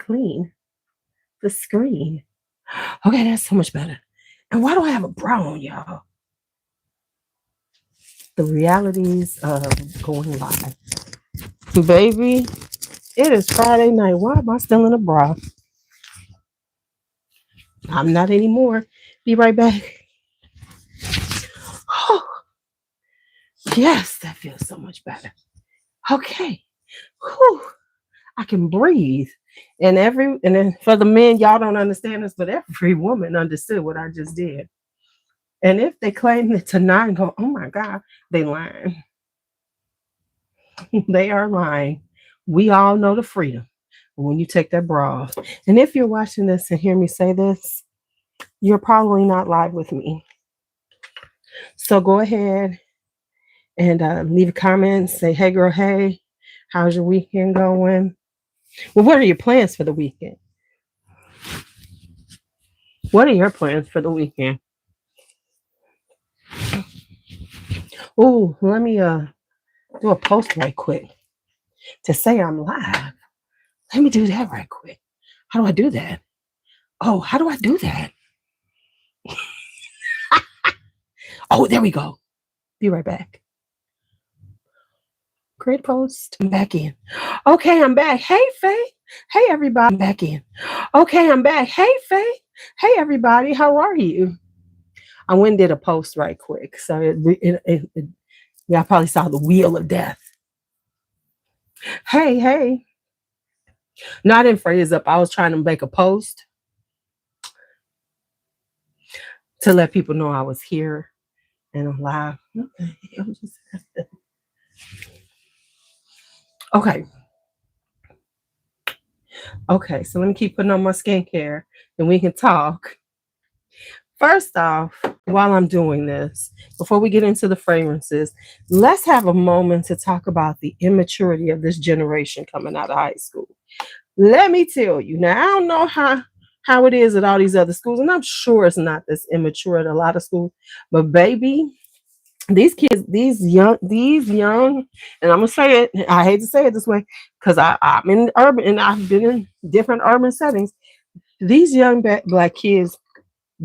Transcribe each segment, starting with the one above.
clean the screen. Okay, that's so much better. And why do I have a bra on, y'all? The realities of going live. Baby, it is Friday night. Why am I still in a bra? I'm not anymore. Be right back. Oh, yes, that feels so much better. Okay. Whew. I can breathe. And then for the men, y'all don't understand this, but every woman understood what I just did. And if they claim it to not and go, oh my God, they lying. They are lying. We all know the freedom when you take that bra off. And if you're watching this and hear me say this, you're probably not live with me. So go ahead and leave a comment. Say, hey, girl, hey, how's your weekend going? Well, what are your plans for the weekend? What are your plans for the weekend? Oh, let me do a post right quick to say I'm live. Let me do that right quick. How do I do that? Oh, how do I do that? Oh, there we go. Be right back. Great post. I'm back in. Okay, I'm back. Hey, Faye. Hey, everybody. I'm back in. Okay, I'm back. Hey, Faye. Hey, everybody. How are you? I went and did a post right quick. So yeah, I probably saw the wheel of death. Hey, hey. No, I didn't freeze up. I was trying to make a post to let people know I was here and I'm live. Okay. Okay, so let me keep putting on my skincare and we can talk. First off, while I'm doing this, before we get into the fragrances, let's have a moment to talk about the immaturity of this generation coming out of high school. Let me tell you, now I don't know how it is at all these other schools, and I'm sure it's not this immature at a lot of schools, but baby, these kids, these young, and I'm gonna say it, I hate to say it this way, because I'm in urban and I've been in different urban settings. These young black kids,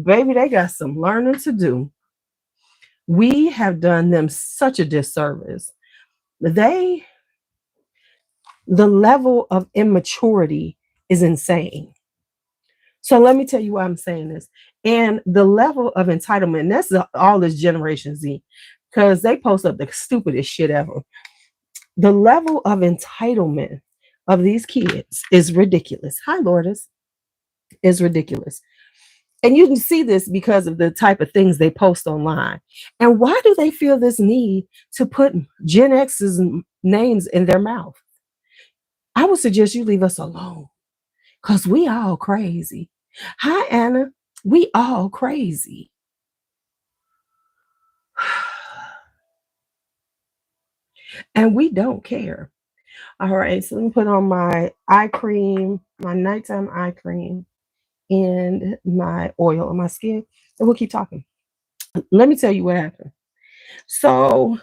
baby, they got some learning to do. We have done them such a disservice. The level of immaturity is insane. So let me tell you why I'm saying this. And the level of entitlement, that's all this Generation Z, because they post up the stupidest shit ever. The level of entitlement of these kids is ridiculous. Hi, Lourdes. Is ridiculous. And you can see this because of the type of things they post online. And why do they feel this need to put Gen X's names in their mouth? I would suggest you leave us alone because we all crazy. Hi, Anna. We all crazy. And we don't care. All right, so let me put on my eye cream, my nighttime eye cream, and my oil on my skin, and we'll keep talking. Let me tell you what happened. So,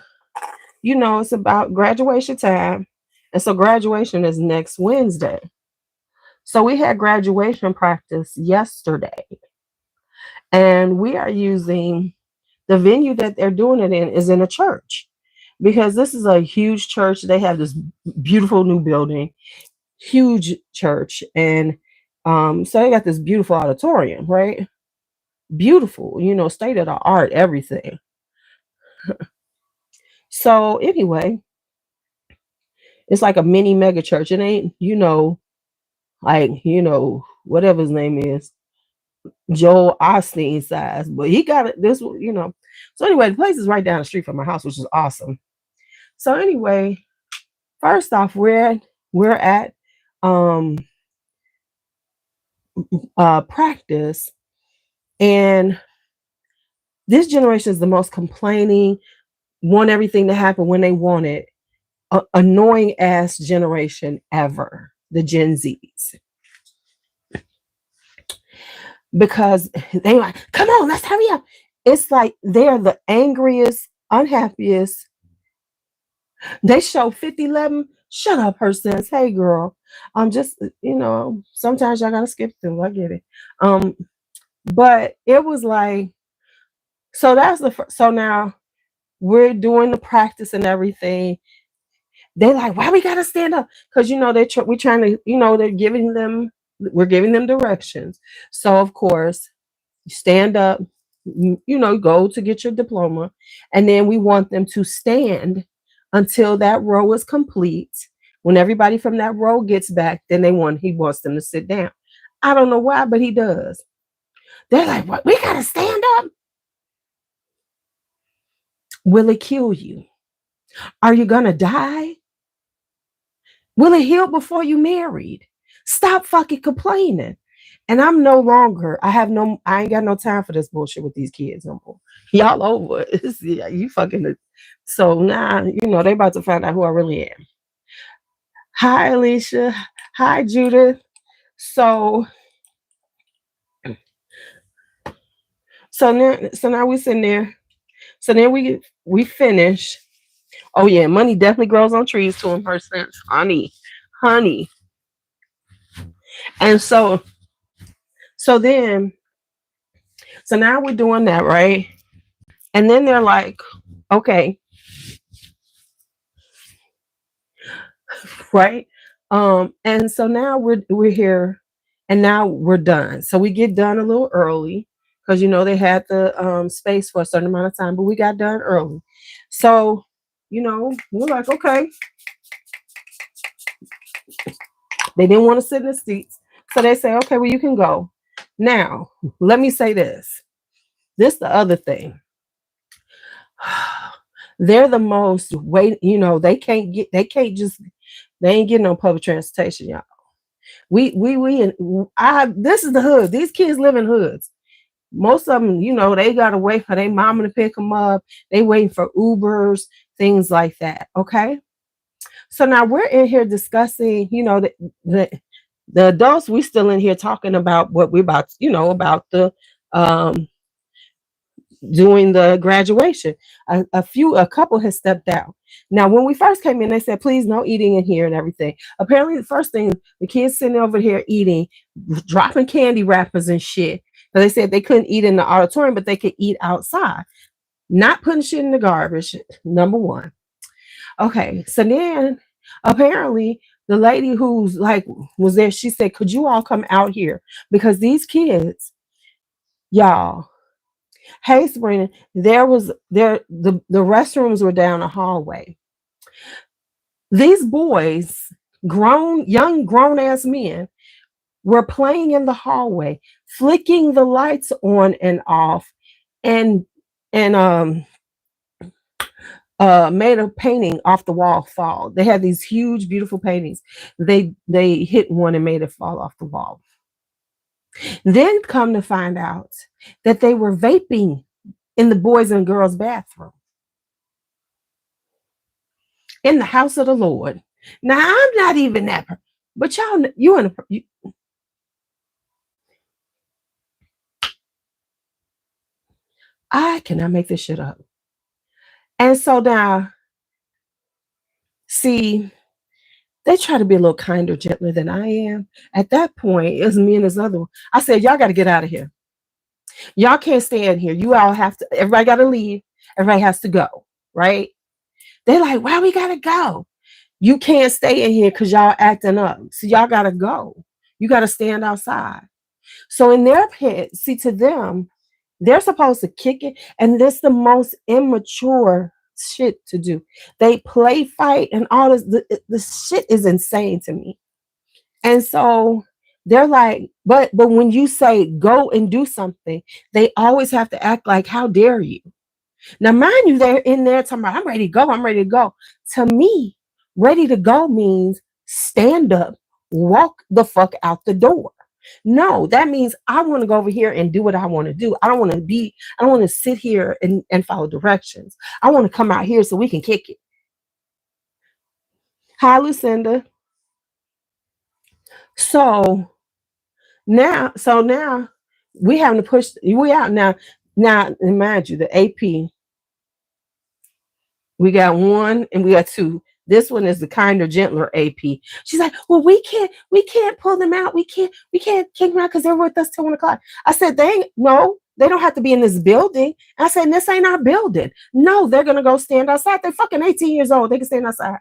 it's about graduation time. And so graduation is next Wednesday. So we had graduation practice yesterday. And we are using the venue that they're doing it in is in a church. Because this is a huge church. They have this beautiful new building, huge church. And so they got this beautiful auditorium, right? Beautiful, state of the art, everything. So anyway, it's like a mini mega church. It ain't, whatever his name is, Joel Osteen size, but he got it. So anyway, the place is right down the street from my house, which is awesome. So anyway, first off, we're at practice, and this generation is the most complaining, want everything to happen when they want it, annoying ass generation ever, the Gen Zs. Because they like, come on, let's hurry up. It's like they're the angriest, unhappiest. They show 5011 Shut up, her sense. Hey, girl. Just sometimes y'all gotta skip through. I get it. But it was like, so that's the first. So now we're doing the practice and everything. They like, why we gotta stand up? Because we're trying to, we're giving them directions. So of course, you stand up, go to get your diploma, and then we want them to stand until that row is complete. When everybody from that row gets back, then he wants them to sit down. I don't know why, but he does. They're like, what? We gotta stand up. Will it kill you? Are you gonna die? Will it heal before you married? Stop fucking complaining. And I'm no longer, I ain't got no time for this bullshit with these kids no more. Y'all over it. Yeah, you fucking. So now, they about to find out who I really am. Hi, Alicia. Hi, Judith. So now we sitting there. So then we finish. Oh yeah, money definitely grows on trees to him, her sense. Honey. And then now we're doing that, right? And then they're like, okay, right? And so now we're here, and now we're done. So we get done a little early because they had the space for a certain amount of time, but we got done early. So we're like, okay. They didn't want to sit in the seats, so they say, okay, well, you can go. Now, let me say this. This the other thing. They're the most they ain't getting on public transportation, y'all. This is the hood. These kids live in hoods. Most of them, they gotta wait for their mama to pick them up. They waiting for Ubers, things like that. Okay. So now we're in here discussing, the adults, we still in here talking about what we're about, about the doing the graduation. A couple has stepped out. Now, when we first came in, they said, please no eating in here and everything. Apparently, the first thing, the kids sitting over here eating, dropping candy wrappers and shit. So they said they couldn't eat in the auditorium, but they could eat outside. Not putting shit in the garbage, number one. Okay, so then apparently the lady who's like was there, she said, could you all come out here? Because these kids, y'all, hey Sabrina, the restrooms were down a hallway. These boys, young grown ass men, were playing in the hallway, flicking the lights on and off, and made a painting off the wall fall. They had these huge, beautiful paintings. They hit one and made it fall off the wall. Then come to find out that they were vaping in the boys and girls bathroom in the house of the Lord. Now I'm not even that, but y'all, I cannot make this shit up. And so now, see, they try to be a little kinder, gentler than I am. At that point, it was me and this other one. I said, y'all got to get out of here. Y'all can't stay in here. You all have to, everybody got to leave. Everybody has to go, right? They're like, why we got to go? You can't stay in here because y'all acting up. So y'all got to go. You got to stand outside. So in their head, see, to them, they're supposed to kick it. And this the most immature shit to do. They play fight and all this. The shit is insane to me. And so they're like, but when you say go and do something, they always have to act like, how dare you? Now, mind you, they're in there talking about, I'm ready to go. I'm ready to go. To me, ready to go means stand up, walk the fuck out the door. No, that means I want to go over here and do what I want to do. I don't want to sit here and follow directions. I want to come out here so we can kick it. Hi, Lucinda. So now we having to push, we out now. Now, mind you, the AP, we got one and we got two. This one is the kinder, gentler AP. She's like, well, we can't pull them out. We can't kick them out because they're with us till 1 o'clock. I said, they don't have to be in this building. I said, this ain't our building. No, they're gonna go stand outside. They're fucking 18 years old. They can stand outside.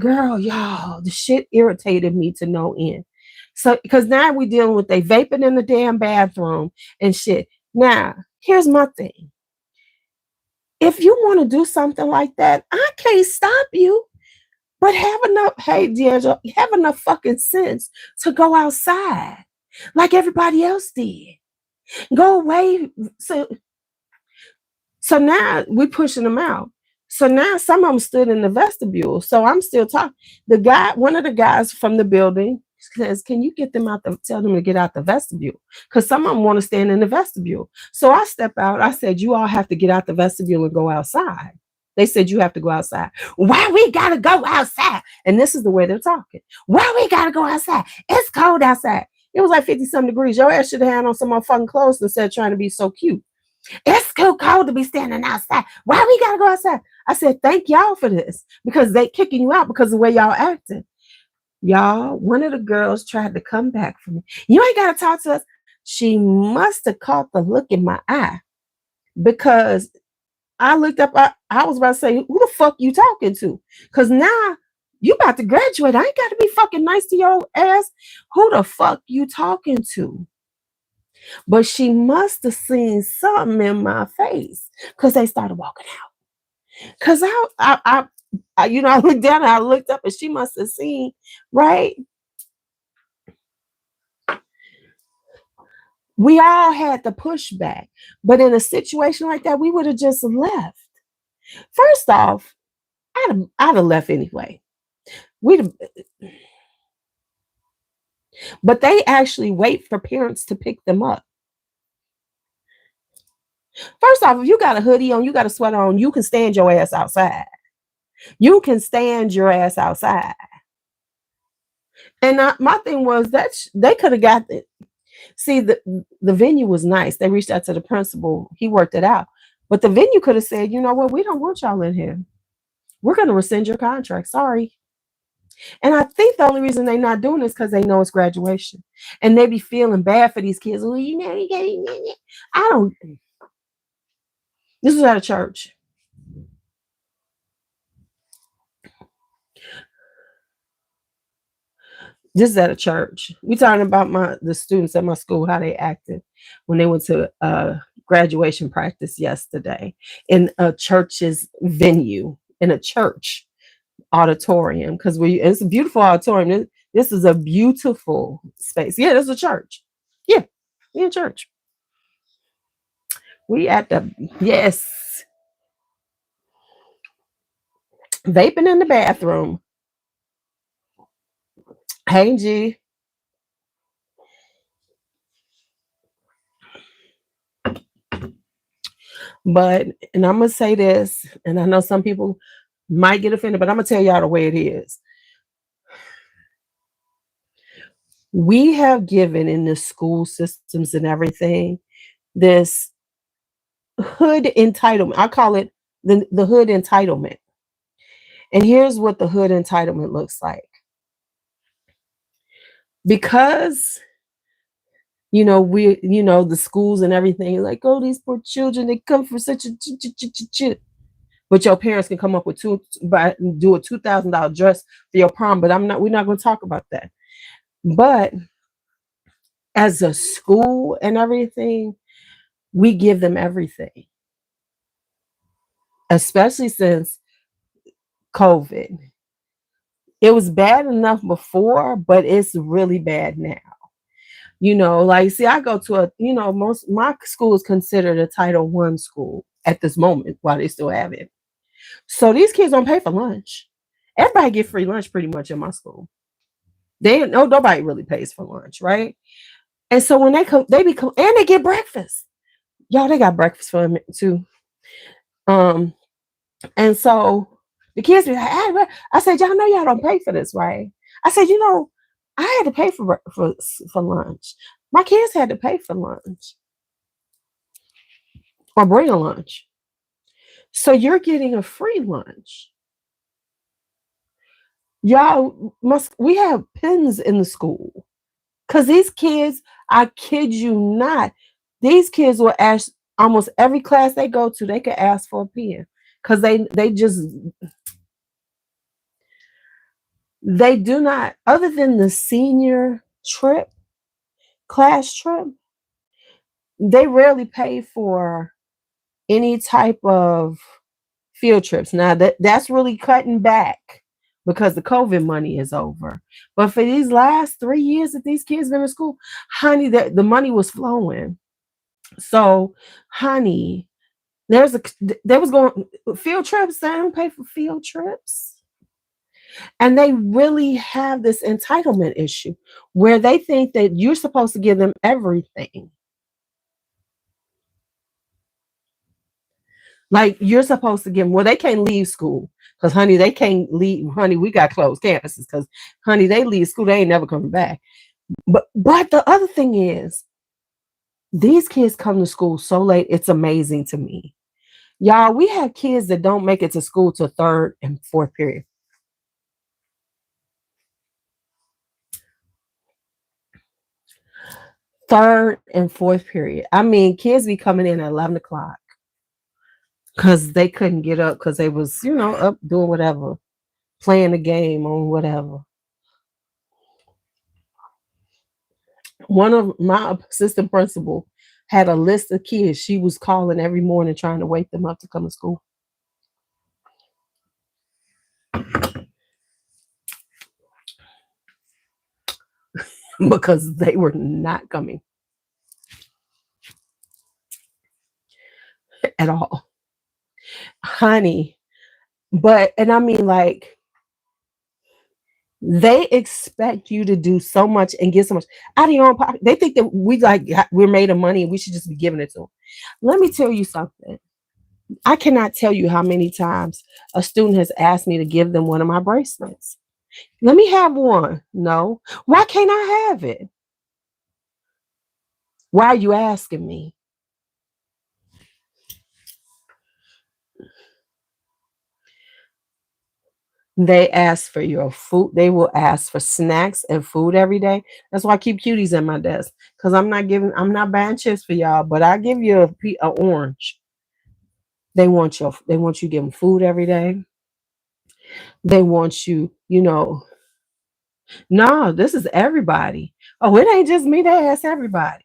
Girl, y'all, the shit irritated me to no end. So, because now we're dealing with they vaping in the damn bathroom and shit. Now, here's my thing. If you want to do something like that, I can't stop you. But have enough, hey D'Angelo, have enough fucking sense to go outside like everybody else did. Go away. So now we're pushing them out. So now some of them stood in the vestibule. So I'm still talking. One of the guys from the building says, can you get them out, tell them to get out the vestibule? Because some of them want to stand in the vestibule. So I step out. I said, you all have to get out the vestibule and go outside. They said, you have to go outside. Why we got to go outside? And this is the way they're talking. Why we got to go outside? It's cold outside. It was like 50-some degrees. Your ass should have had on some motherfucking clothes instead of trying to be so cute. It's too cold to be standing outside. Why we gotta go outside? I said, thank y'all for this because they kicking you out because of the way y'all acting. Y'all, one of the girls tried to come back for me. You ain't gotta talk to us. She must have caught the look in my eye because I looked up. I was about to say, who the fuck you talking to? Because now you about to graduate. I ain't got to be fucking nice to your ass. Who the fuck you talking to? But she must have seen something in my face because they started walking out. Because I looked down and I looked up and she must have seen, right? We all had to push back. But in a situation like that, we would have just left. First off, I'd have left anyway. But they actually wait for parents to pick them up. First off, if you got a hoodie on, you got a sweater on, you can stand your ass outside. You can stand your ass outside. And my thing was that they could have got it. See, the venue was nice. They reached out to the principal. He worked it out. But the venue could have said, you know what? We don't want y'all in here. We're going to rescind your contract. Sorry. And I think the only reason they're not doing this because they know it's graduation. And they be feeling bad for these kids. Well, I don't. This was at a church. This is at a church. We're talking about the students at my school, how they acted when they went to graduation practice yesterday in a church's venue, in a church auditorium. Because it's a beautiful auditorium. This is a beautiful space. Yeah, this is a church. Yeah, we're in church. We at the, yes. Vaping in the bathroom. Hey, G. But, and I'm going to say this, and I know some people might get offended, but I'm going to tell y'all the way it is. We have given in the school systems and everything this hood entitlement. I call it the hood entitlement. And here's what the hood entitlement looks like. Because the schools and everything, like, oh, these poor children, they come from such a but your parents can come up with do a $2,000 dress for your prom. But we're not going to talk about that. But as a school and everything, we give them everything, especially since COVID. It was bad enough before, but it's really bad now. See, I go to my school is considered a Title I school at this moment while they still have it. So these kids don't pay for lunch. Everybody get free lunch pretty much in my school. Nobody really pays for lunch, right? And so when they come, and they get breakfast. Y'all, they got breakfast for them too. And so the kids be like, I said, y'all know y'all don't pay for this, right? I said, I had to pay for lunch. My kids had to pay for lunch or bring a lunch. So you're getting a free lunch. Y'all must, we have pens in the school. Because these kids, I kid you not, these kids will ask almost every class they go to, they could ask for a pen. Because they do not, other than the senior trip, class trip, they rarely pay for any type of field trips. Now that's really cutting back because the COVID money is over. But for these last 3 years that these kids been in school, honey, the money was flowing. So, honey, there's a there was going field trips. They don't pay for field trips, and they really have this entitlement issue where they think that you're supposed to give them everything. Like you're supposed to give them. Well, they can't leave school because, honey, they can't leave. Honey, we got closed campuses because, honey, they leave school, they ain't never coming back. But the other thing is, these kids come to school so late. It's amazing to me. Y'all, we have kids that don't make it to school till third and fourth period. Third and fourth period. I mean, kids be coming in at 11 o'clock because they couldn't get up because they was, up doing whatever, playing a game or whatever. One of my assistant principal had a list of kids she was calling every morning trying to wake them up to come to school. Because they were not coming at all. Honey, and I mean, like, they expect you to do so much and get so much out of your own pocket. They think that we're made of money and we should just be giving it to them. Let me tell you something. I cannot tell you how many times a student has asked me to give them one of my bracelets. Let me have one. No. Why can't I have it? Why are you asking me? They ask for your food. They will ask for snacks and food every day. That's why I keep cuties at my desk. Because I'm not buying chips for y'all, but I give you a orange. They want you to give them food every day. They want you, no, this is everybody. Oh, it ain't just me. They ask everybody.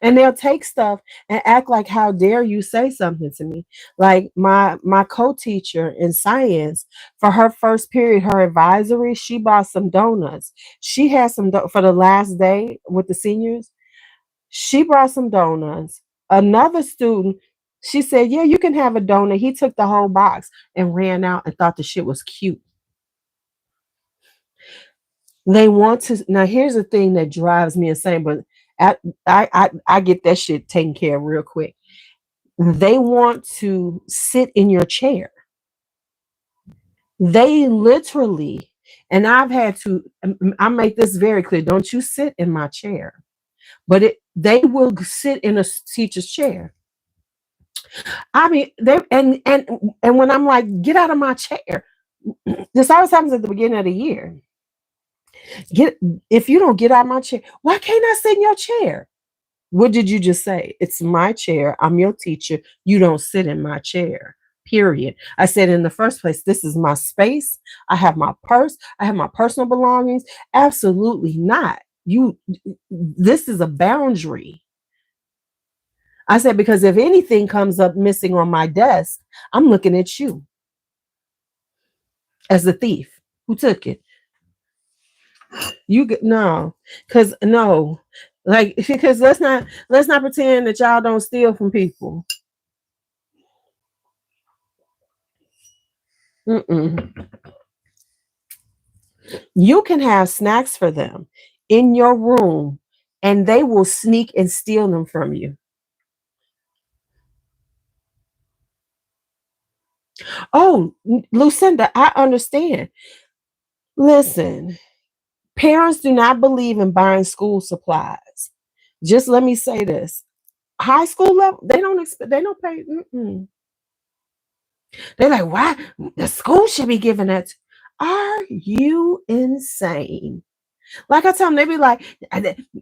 And they'll take stuff and act like, how dare you say something to me? Like my co-teacher in science, for her first period, her advisory, she bought some donuts. She had for the last day with the seniors. She brought some donuts. Another student, she said, yeah, you can have a donut. He took the whole box and ran out and thought the shit was cute. They want to. Now here's the thing that drives me insane, but I get that shit taken care of real quick. They want to sit in your chair. They literally, and I've had to, I make this very clear. Don't you sit in my chair. But they will sit in a teacher's chair. I mean, they and when I'm like, get out of my chair. This always happens at the beginning of the year. If you don't get out of my chair, why can't I sit in your chair? What did you just say? It's my chair. I'm your teacher. You don't sit in my chair. Period. I said, in the first place, this is my space. I have my purse. I have my personal belongings. Absolutely not. This is a boundary. I said, because if anything comes up missing on my desk, I'm looking at you as the thief who took it. No, because no, like, because let's not pretend that y'all don't steal from people. Mm-mm. You can have snacks for them in your room, and they will sneak and steal them from you. Oh, Lucinda, I understand. Listen, parents do not believe in buying school supplies. Just let me say this: high school level, they don't expect, they don't pay. Mm-mm. They're like, why the school should be giving that? Are you insane? Like I tell them, they be like,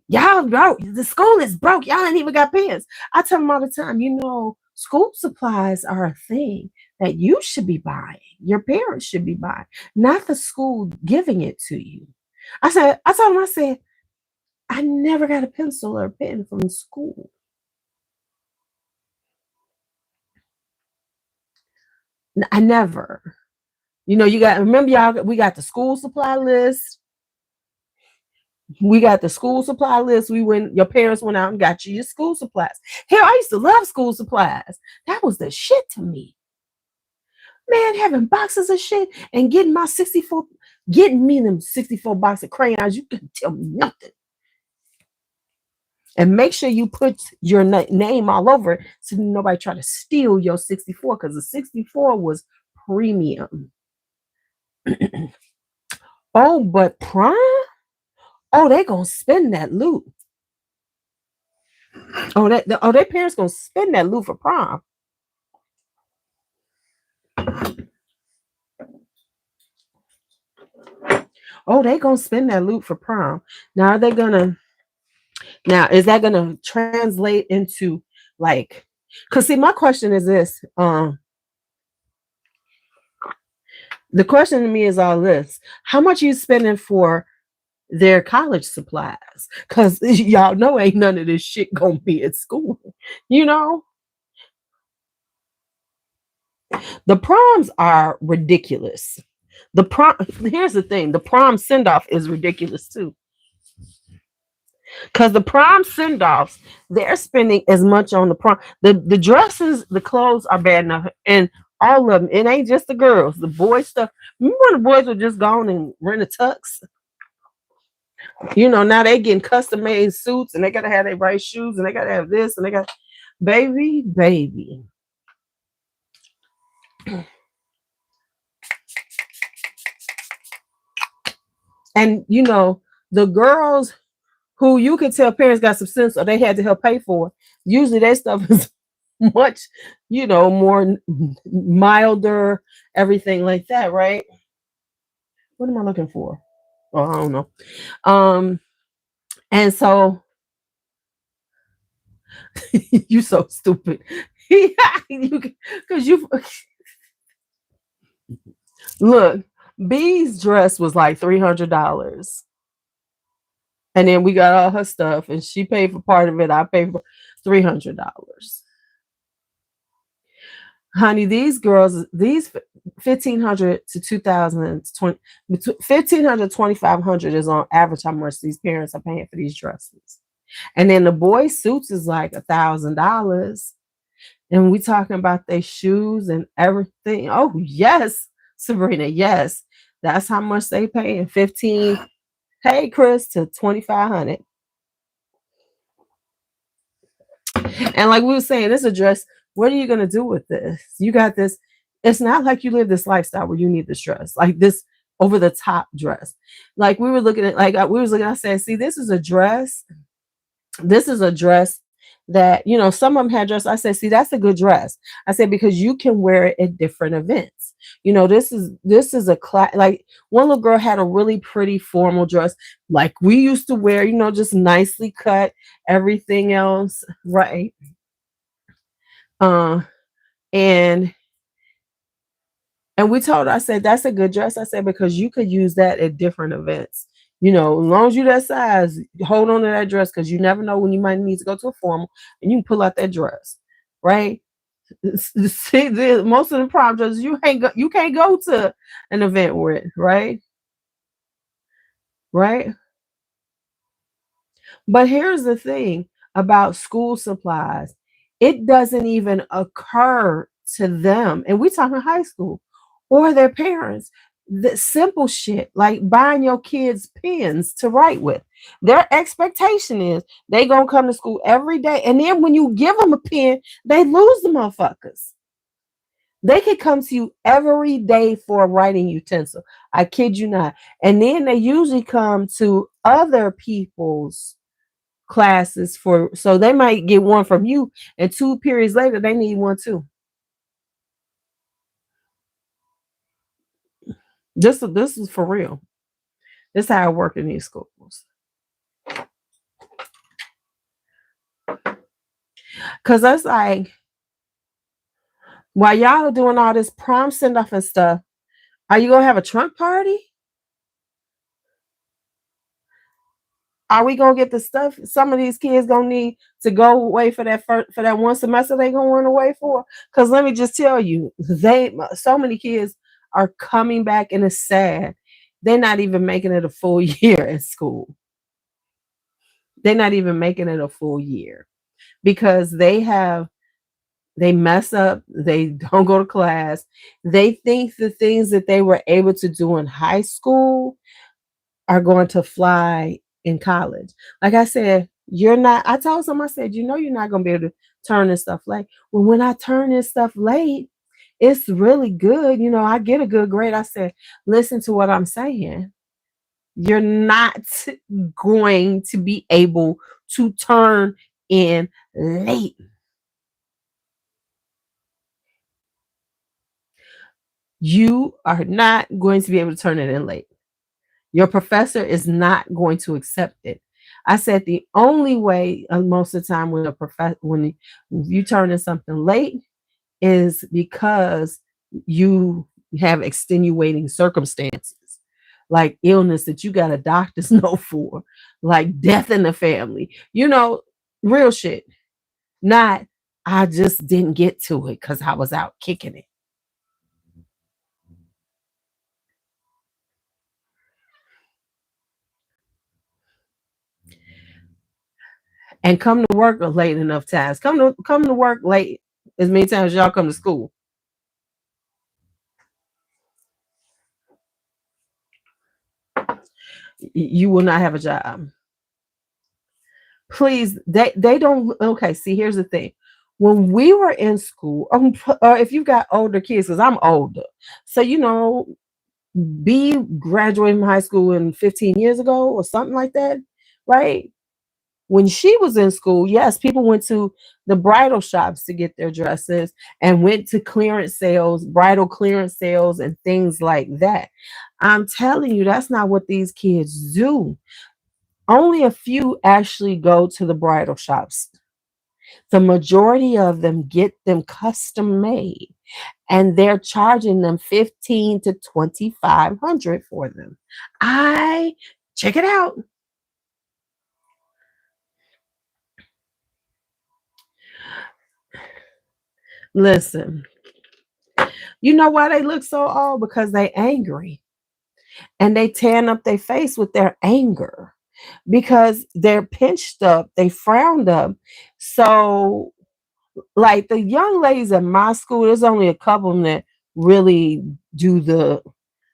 y'all broke. The school is broke. Y'all ain't even got pens. I tell them all the time, school supplies are a thing that you should be buying. Your parents should be buying, not the school giving it to you. I told them, I said, I never got a pencil or a pen from school. I never. You got remember y'all. We got the school supply list. We got the school supply list. Your parents went out and got you your school supplies. Hell, I used to love school supplies. That was the shit to me. Man, having boxes of shit and getting me them 64 box of crayons, you couldn't tell me nothing. And make sure you put your name all over it so nobody try to steal your 64, because the 64 was premium. Oh, but Prom? Oh, they gonna spend that loot. Their parents gonna spend that loot for Prom. Oh, they gonna spend that loot for Prom. Now, is that gonna translate into like? Cause see, my question is this. The question to me is all this: how much are you spending for their college supplies? Cause y'all know ain't none of this shit gonna be at school. The proms are ridiculous. Here's the thing: the prom send off is ridiculous too. Because the prom send offs, they're spending as much on the prom. The dresses, the clothes are bad enough, and all of them. It ain't just the girls, the boys stuff. Remember when the boys were just going and rent a tux? Now they getting custom made suits, and they gotta have their right shoes, and they gotta have this, and they got baby. And the girls who you could tell parents got some sense or they had to help pay for, usually their stuff is much, more milder, everything like that, right? What am I looking for? Oh, I don't know. And so you so stupid. Because you look, B's dress was like $300. And then we got all her stuff, and she paid for part of it. I paid for $300. Honey, these girls, these 1,500 to 2,020, 1,500 2,500 is on average how much these parents are paying for these dresses. And then the boy suits is like $1,000. And we talking about their shoes and everything. Oh, yes, Sabrina, yes. That's how much they pay. 15. Hey, Chris, to 2,500. And like we were saying, this address, what are you going to do with this? You got this. It's not like you live this lifestyle where you need this dress, like this over the top dress. Like we were looking at, I said, see, this is a dress. This is a dress that, some of them had dress. I said, see, that's a good dress. I said, because you can wear it at different events. This is a class. Like one little girl had a really pretty formal dress, like we used to wear, just nicely cut, everything else, right? And we told her, I said, that's a good dress. I said, because you could use that at different events. As long as you that size, hold on to that dress, because you never know when you might need to go to a formal and you can pull out that dress, right? See, most of the prom dresses you can't go to an event with, right? Right. But here's the thing about school supplies. It doesn't even occur to them. And we talking high school or their parents. The simple shit like buying your kids pens to write with. Their expectation is they gonna come to school every day. And then when you give them a pen, they lose the motherfuckers. They could come to you every day for a writing utensil. I kid you not. And then they usually come to other people's classes so they might get one from you, and 2 periods later they need one too. This is for real. This is how I work in these schools. Cause that's like while y'all are doing all this prom send off and stuff, are you gonna have a trunk party? Are we gonna get the stuff some of these kids gonna need to go away for for that one semester they gonna run away for? Because let me just tell you, they so many kids are coming back and it's sad. They're not even making it a full year at school. They're not even making it a full year because they mess up, they don't go to class, they think the things that they were able to do in high school are going to fly in college. Like I said, you're not, I told someone, I said, you know, you're not going to be able to turn this stuff late. Well, when I turn this stuff late, it's really good. You know, I get a good grade. I said, listen to what I'm saying. You're not going to be able to turn in late. You are not going to be able to turn it in late. Your professor is not going to accept it. I said the only way most of the time when you turn in something late is because you have extenuating circumstances, like illness that you got a doctor's note for, like death in the family. You know, real shit. Not I just didn't get to it because I was out kicking it. And come to work late enough times. Come to work late as many times as y'all come to school. You will not have a job. Please, they don't. Okay, see, here's the thing. When we were in school, or if you've got older kids, because I'm older, so you know, B graduated from high school in 15 years ago or something like that, right? When she was in school, yes, people went to the bridal shops to get their dresses and went to clearance sales, bridal clearance sales, and things like that. I'm telling you, that's not what these kids do. Only a few actually go to the bridal shops. The majority of them get them custom made and they're charging them 15 to 2500 for them. I check it out. Listen, you know why they look so old? Because they angry and they tan up their face with their anger because they're pinched up, they frowned up. So, like the young ladies at my school, there's only a couple of them that really do the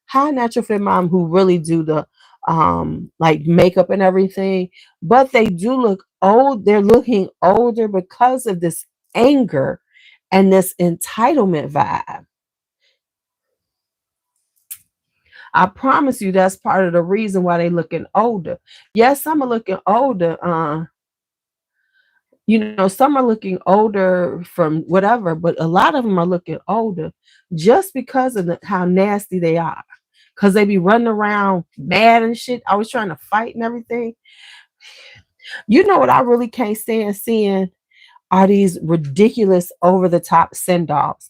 high natural fit mom who really do the like makeup and everything, but they do look old. They're looking older because of this anger and this entitlement vibe. I promise you that's part of the reason why they looking older. Yes, some are looking older. You know, some are looking older from whatever, but a lot of them are looking older just because of how nasty they are. Because they be running around mad and shit, always trying to fight and everything. You know what I really can't stand seeing are these ridiculous over the top send offs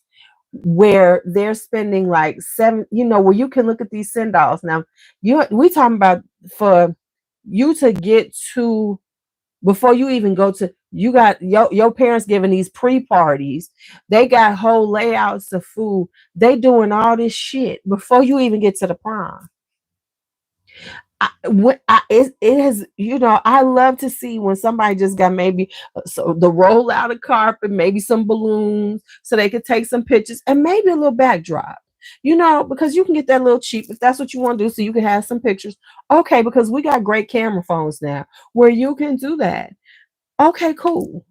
where they're spending like seven, you know, where you can look at these send offs. Now, we talking about for you to get to before you even go to you got your parents giving these pre-parties, they got whole layouts of food, they doing all this shit before you even get to the prom. It has, you know, I love to see when somebody just got maybe so the roll out of carpet, maybe some balloons so they could take some pictures and maybe a little backdrop, you know, because you can get that little cheap if that's what you want to do so you can have some pictures. Okay, because we got great camera phones now where you can do that. Okay, cool.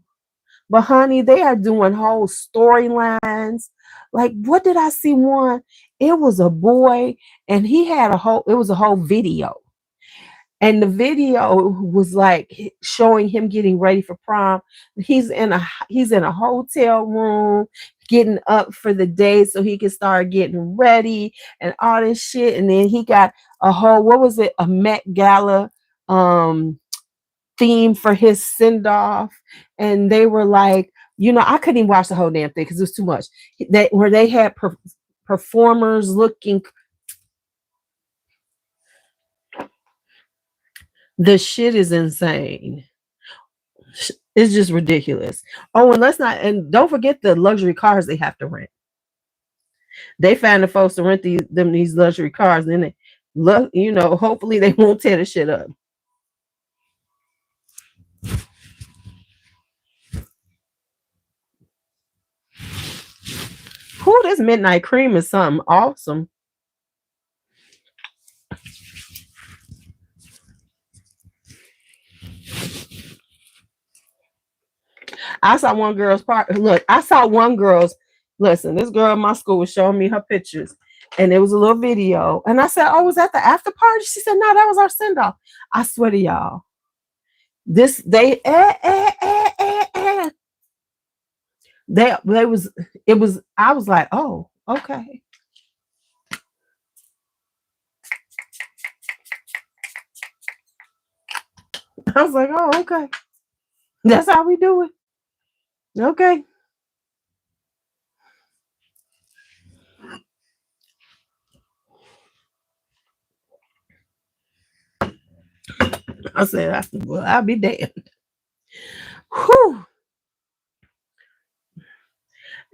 But honey, they are doing whole storylines. Like, what did I see one? It was a boy and he had it was a whole video. And the video was like showing him getting ready for prom. He's in a hotel room getting up for the day so he can start getting ready and all this shit. And then he got a whole, what was it, a Met Gala um theme for his send off. And they were like, I couldn't even watch the whole damn thing because it was too much. Where they had performers looking. The shit is insane. It's just ridiculous. Oh, and don't forget the luxury cars they have to rent. They find the folks to rent these luxury cars, and then they look, hopefully they won't tear the shit up. Who, this midnight cream is something awesome. I saw one girl's part. Look, I saw one girl's. Listen, this girl in my school was showing me her pictures, and it was a little video. And I said, "Oh, was that the after party?" She said, "No, that was our send off." I swear to y'all, this they they was it was. I was like, "Oh, okay." I was like, "Oh, okay. That's how we do it." Okay. I said, "Well, I'll be damned." Whew.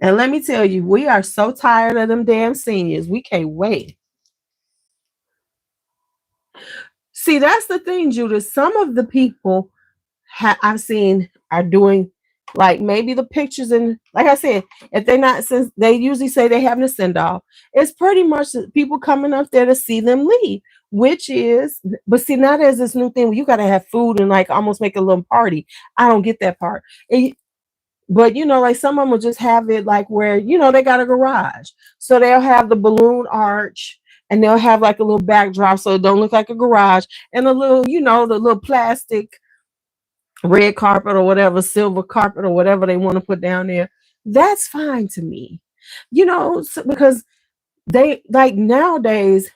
And let me tell you, we are so tired of them damn seniors. We can't wait. See, that's the thing, Judith. Some of the people I've seen are doing like maybe the pictures, and like I said, if they're not, since they usually say they having a send off, it's pretty much people coming up there to see them leave, which is, but see, now there's this new thing where you got to have food and like almost make a little party. I don't get that part. But like some of them will just have it like where they got a garage, so they'll have the balloon arch, and they'll have like a little backdrop so it don't look like a garage, and a little the little plastic red carpet or whatever, silver carpet or whatever they want to put down there. That's fine to me, because they like nowadays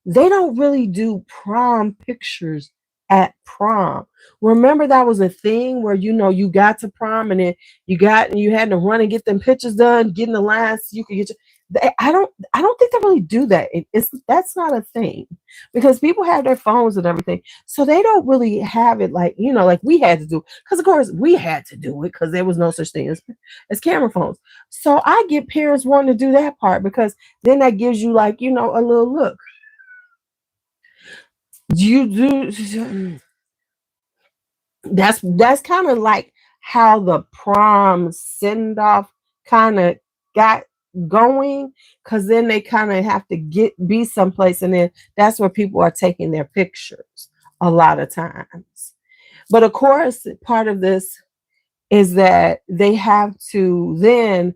they don't really do prom pictures at prom. Remember that was a thing where you got to prom, and then you had to run and get them pictures done, get in the line so you could get I don't think they really do that. That's not a thing, because people have their phones and everything, so they don't really have it like like we had to do, because of course we had to do it because there was no such thing as camera phones. So I get parents wanting to do that part, because then that gives you like a little look. You do. That's kind of like how the prom send off kind of got going, because then they kind of have to be someplace, and then that's where people are taking their pictures a lot of times. But of course, part of this is that they have to then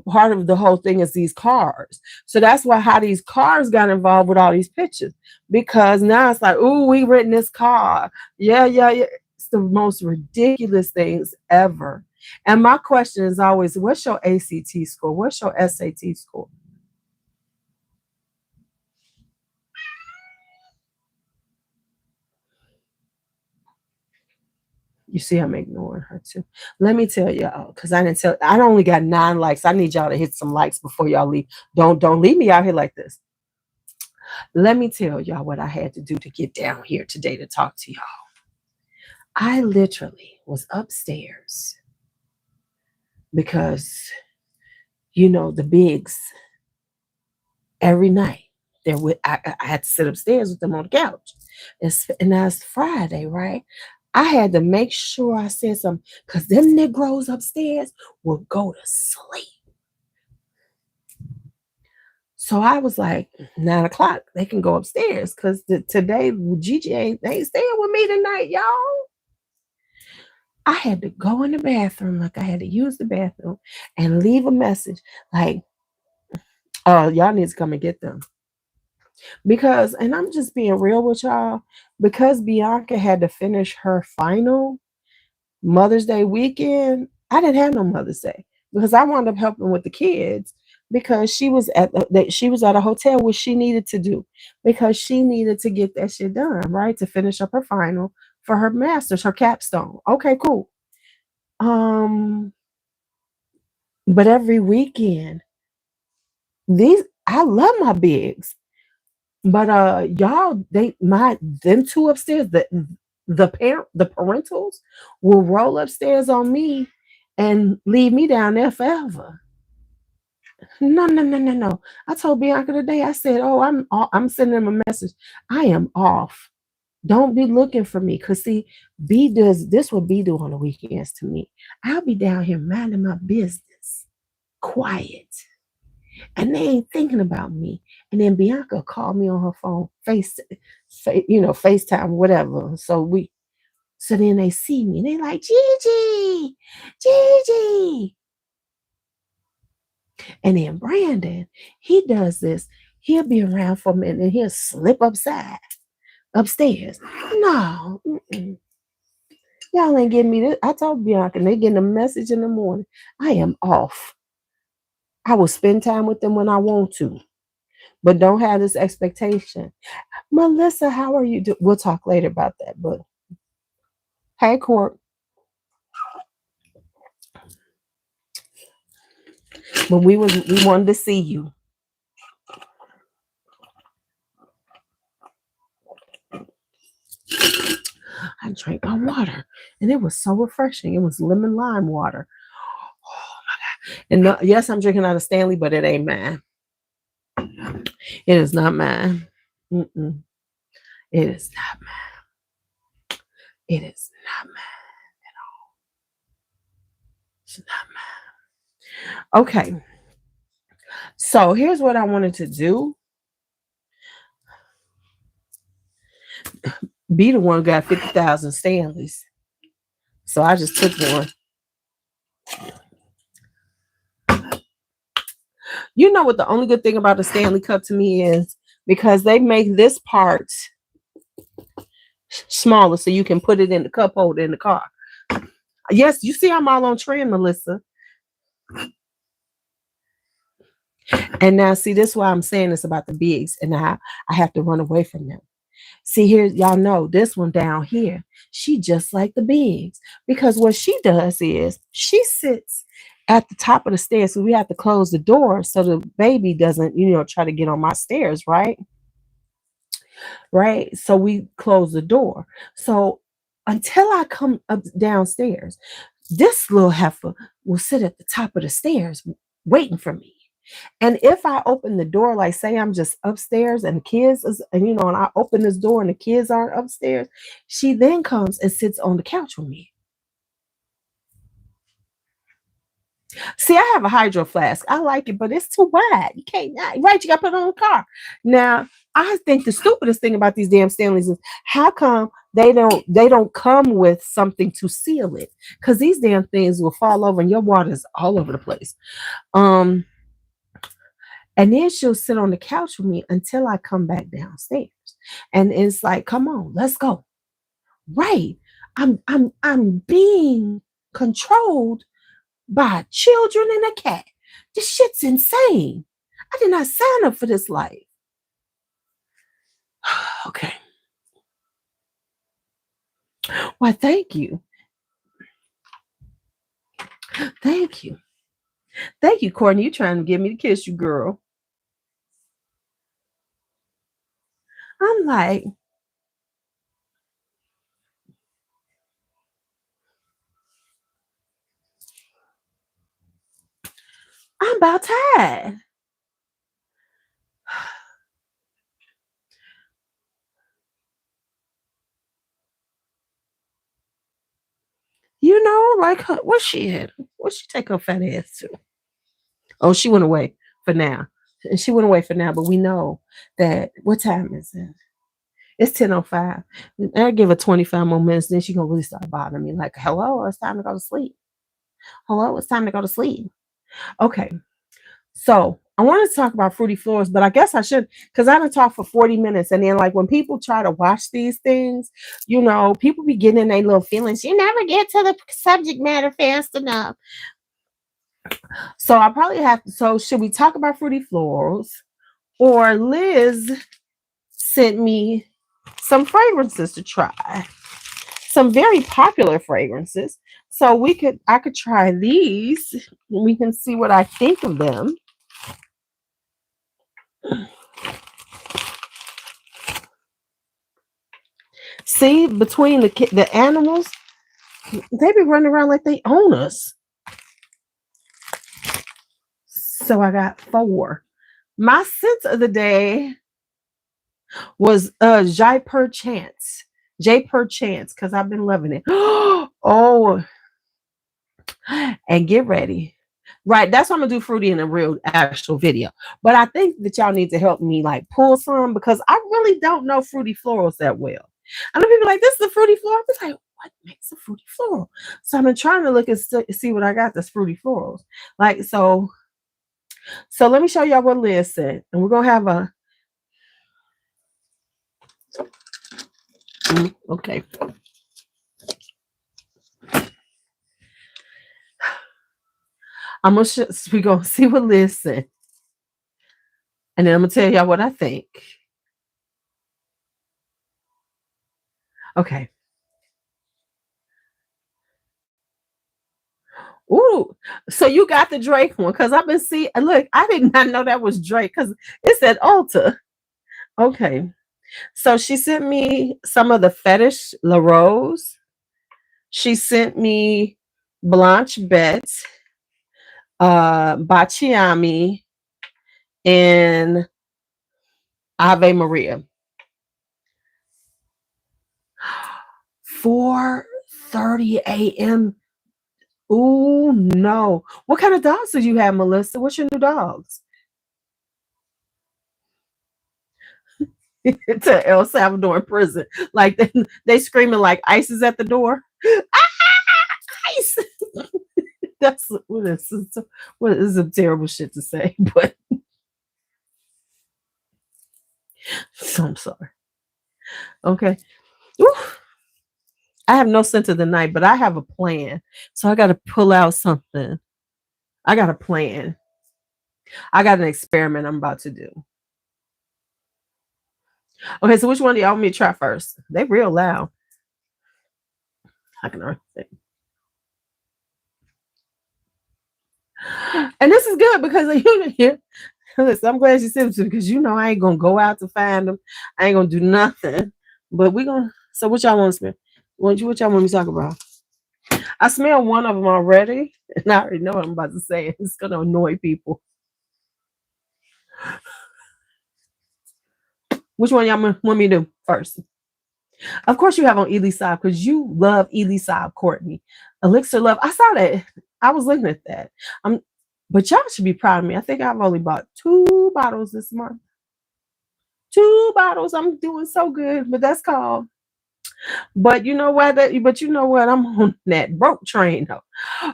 part of the whole thing is these cars. So that's why how these cars got involved with all these pictures, because now it's like, oh, we renting this car. Yeah, yeah, yeah. It's the most ridiculous things ever. And my question is always, what's your ACT score? What's your SAT score? You see, I'm ignoring her too. Let me tell y'all, because I only got 9 likes. I need y'all to hit some likes before y'all leave. Don't leave me out here like this. Let me tell y'all what I had to do to get down here today to talk to y'all. I literally was upstairs because the bigs every night. I had to sit upstairs with them on the couch. And that's Friday, right? I had to make sure I said something, because them Negroes upstairs will go to sleep. So I was like, 9 o'clock, they can go upstairs, because today Gigi ain't staying with me tonight, y'all. I had to go in the bathroom, like I had to use the bathroom and leave a message like, y'all need to come and get them. Because, and I'm just being real with y'all, because Bianca had to finish her final Mother's Day weekend, I didn't have no Mother's Day because I wound up helping with the kids because she was at a hotel, which she needed to do because she needed to get that shit done, right, to finish up her final for her masters, her capstone. Okay, cool. Um, but every weekend, these I love my bigs, but y'all, them two upstairs, the parentals will roll upstairs on me and leave me down there forever. No, no, no, no, no. I told Bianca today, I said, "Oh, I'm sending them a message. I am off. Don't be looking for me. Cause see, B does this what B do on the weekends to me. I'll be down here minding my business, quiet. And they ain't thinking about me. And then Bianca called me on her phone, FaceTime, whatever. So then they see me and they like, Gigi, Gigi. And then Brandon, he does this. He'll be around for a minute and he'll slip upstairs. No, y'all ain't getting me this. I told Bianca, and they getting a message in the morning. I am off. I will spend time with them when I want to, but don't have this expectation. Melissa, how are you? We'll talk later about that. But hey, Court. But we wanted to see you. I drank my water, and it was so refreshing. It was lemon lime water. Oh my god! And yes, I'm drinking out of Stanley, but it ain't mine. It is not mine. Mm-mm. It is not mine. It is not mine at all. It's not mine. Okay. So here's what I wanted to do. Be the one who got 50,000 Stanleys. So I just took one. You know what the only good thing about the Stanley Cup to me is? Because they make this part smaller so you can put it in the cup holder in the car. Yes, you see I'm all on trend, Melissa. And now see, this is why I'm saying this about the bigs and I have to run away from them. See here, y'all know this one down here, she just like the bigs. Because what she does is she sits at the top of the stairs. So we have to close the door so the baby doesn't, try to get on my stairs, right? Right. So we close the door. So until I come up downstairs, this little heifer will sit at the top of the stairs waiting for me. And if I open the door, like say I'm just upstairs and the kids and I open this door and the kids aren't upstairs, she then comes and sits on the couch with me. See, I have a hydro flask. I like it, but it's too wide. You can't, right? You got to put it on the car. Now, I think the stupidest thing about these damn Stanleys is how come they don't come with something to seal it? Because these damn things will fall over and your water's all over the place. And then she'll sit on the couch with me until I come back downstairs. And it's like, come on, let's go. Right. I'm being controlled by children and a cat. This shit's insane. I did not sign up for this life. Okay. Why, thank you. Thank you. Thank you, Courtney. You trying to get me to kiss you, girl. I'm like, I'm about tired. Like where's she at? Where'd she take her fat ass to? Oh, she went away for now. She went away for now, but we know that what time is it? It's 10:05. I give her 25 more minutes, then she gonna really start bothering me. Like, hello, it's time to go to sleep. Hello, it's time to go to sleep. Okay. So I want to talk about fruity floors, but I guess I should because I done talked for 40 minutes. And then like when people try to watch these things, people be getting in their little feelings. You never get to the subject matter fast enough. So I probably have to. So should we talk about fruity florals? Or Liz sent me some fragrances to try. Some very popular fragrances. So I could try these. We can see what I think of them. See, between the animals, they be running around like they own us. So I got 4. My scent of the day was Jai Per Chance. J Per Chance, because I've been loving it. Oh, and get ready. Right, that's what I'm gonna do fruity in a real actual video. But I think that y'all need to help me like pull some because I really don't know fruity florals that well. I know people like this is a fruity floral. I was like, what makes a fruity floral? So I've been trying to look and see what I got that's fruity florals. Like so let me show y'all what Liz said. And we're gonna have a okay. We're gonna see what Liz said. And then I'm gonna tell y'all what I think. Okay. Ooh, so you got the Drake one because I've been seeing. Look, I did not know that was Drake because it said Ulta. Okay, so she sent me some of the Fetish La Rose. She sent me Blanche Bet, Baciami, and Ave Maria. 4:30 a.m. Ooh, no. What kind of dogs do you have, Melissa? What's your new dogs? To El Salvador prison. Like they screaming like ICE is at the door. ICE! That's what is some terrible shit to say, but so I'm sorry. Okay. Ooh, I have no sense of the night, but I have a plan. So I gotta pull out something. I got a plan. I got an experiment I'm about to do. Okay, so which one do y'all want me to try first? They real loud. I can already say. And this is good because you listen, I'm glad you said it because I ain't gonna go out to find them. I ain't gonna do nothing. But we gonna. So what y'all want to smell? What y'all want me to talk about? I smell one of them already, and I already know what I'm about to say. It's gonna annoy people. Which one y'all want me to do first? Of course, you have on Ely Saab because you love Ely Saab, Courtney. Elixir Love. I saw that. I was looking at that. But y'all should be proud of me. I think I've only bought 2 bottles this month. 2 bottles. I'm doing so good, but that's called. But you know what? I'm on that broke train though.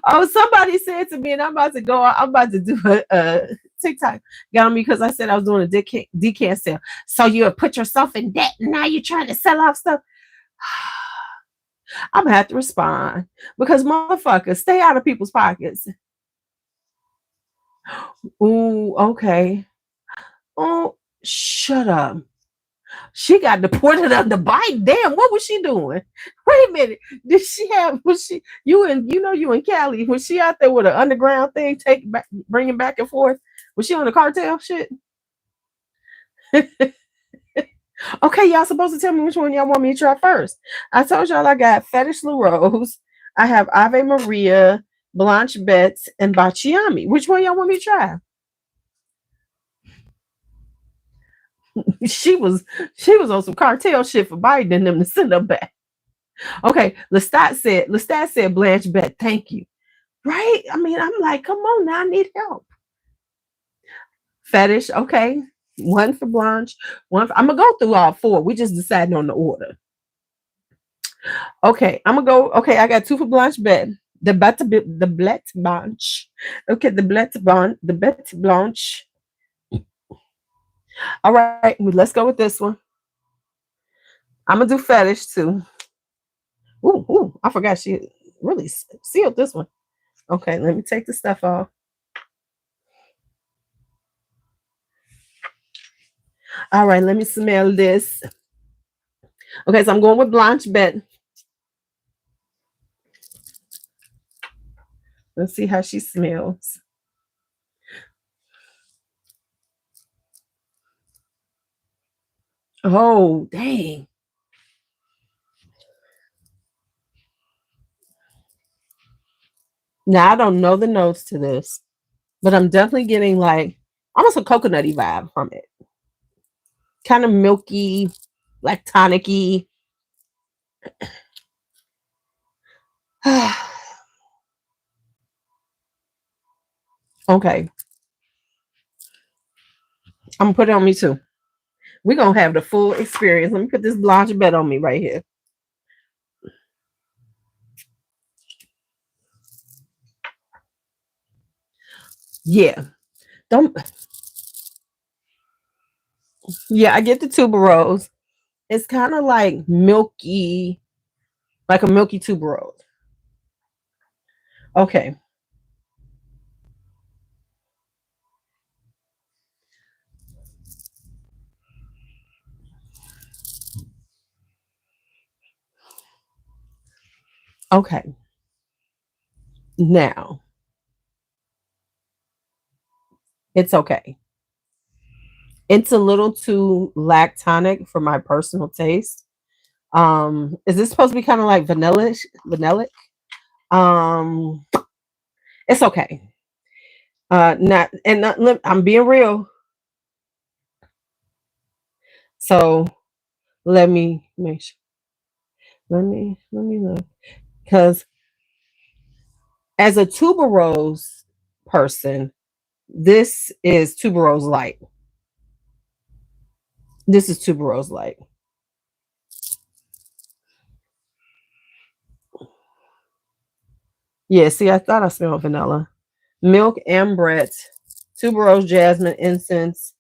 Oh, somebody said to me, and I'm about to go. I'm about to do a TikTok. Got on me because I said I was doing a decant sale. So you have put yourself in debt, and now you're trying to sell off stuff. I'm gonna have to respond because motherfuckers stay out of people's pockets. Ooh, okay. Oh, shut up. She got deported under Biden. Damn, what was she doing? Wait a minute. Did she have? Was she? You in Cali? Was she out there with an underground thing, bringing back and forth? Was she on the cartel shit? Okay, y'all supposed to tell me which one y'all want me to try first. I told y'all I got Fetish La Rose. I have Ave Maria, Blanche Betts, and Baciami. Which one y'all want me to try? she was on some cartel shit for Biden and them to send her back. Okay, Lestat said Blanche Bet, thank you. Right? I mean, I'm like, come on now, I need help. Fetish, okay. One for Blanche, I'm gonna go through all 4. We just deciding on the order. Okay, I'm gonna go. Okay, I got 2 for Blanche Bet. The Blanche. Okay, the Bet Blanche. All right, let's go with this one. I'm gonna do fetish too. Ooh, I forgot she really sealed this one. Okay, let me take the stuff off. All right, let me smell this. Okay, so I'm going with Blanche Bet. Let's see how she smells. Oh, dang. Now I don't know the notes to this, but I'm definitely getting like almost a coconutty vibe from it. Kind of milky, like tonicy. Okay, I'm gonna put it on me too. We're gonna have the full experience. Let me put this Blanche Bet on me right here. Yeah. Don't yeah, I get the tuberose. It's kind of like milky, like a milky tuberose. Okay. Okay. Now, it's okay. It's a little too lactonic for my personal taste. Is this supposed to be kind of like vanillic? Um, it's okay. Not and not, I'm being real. So let me make sure. Let me look because as a tuberose person, this is tuberose light. This is tuberose light. Yeah, see, I thought I smelled vanilla. Milk, ambrette, tuberose, jasmine, incense,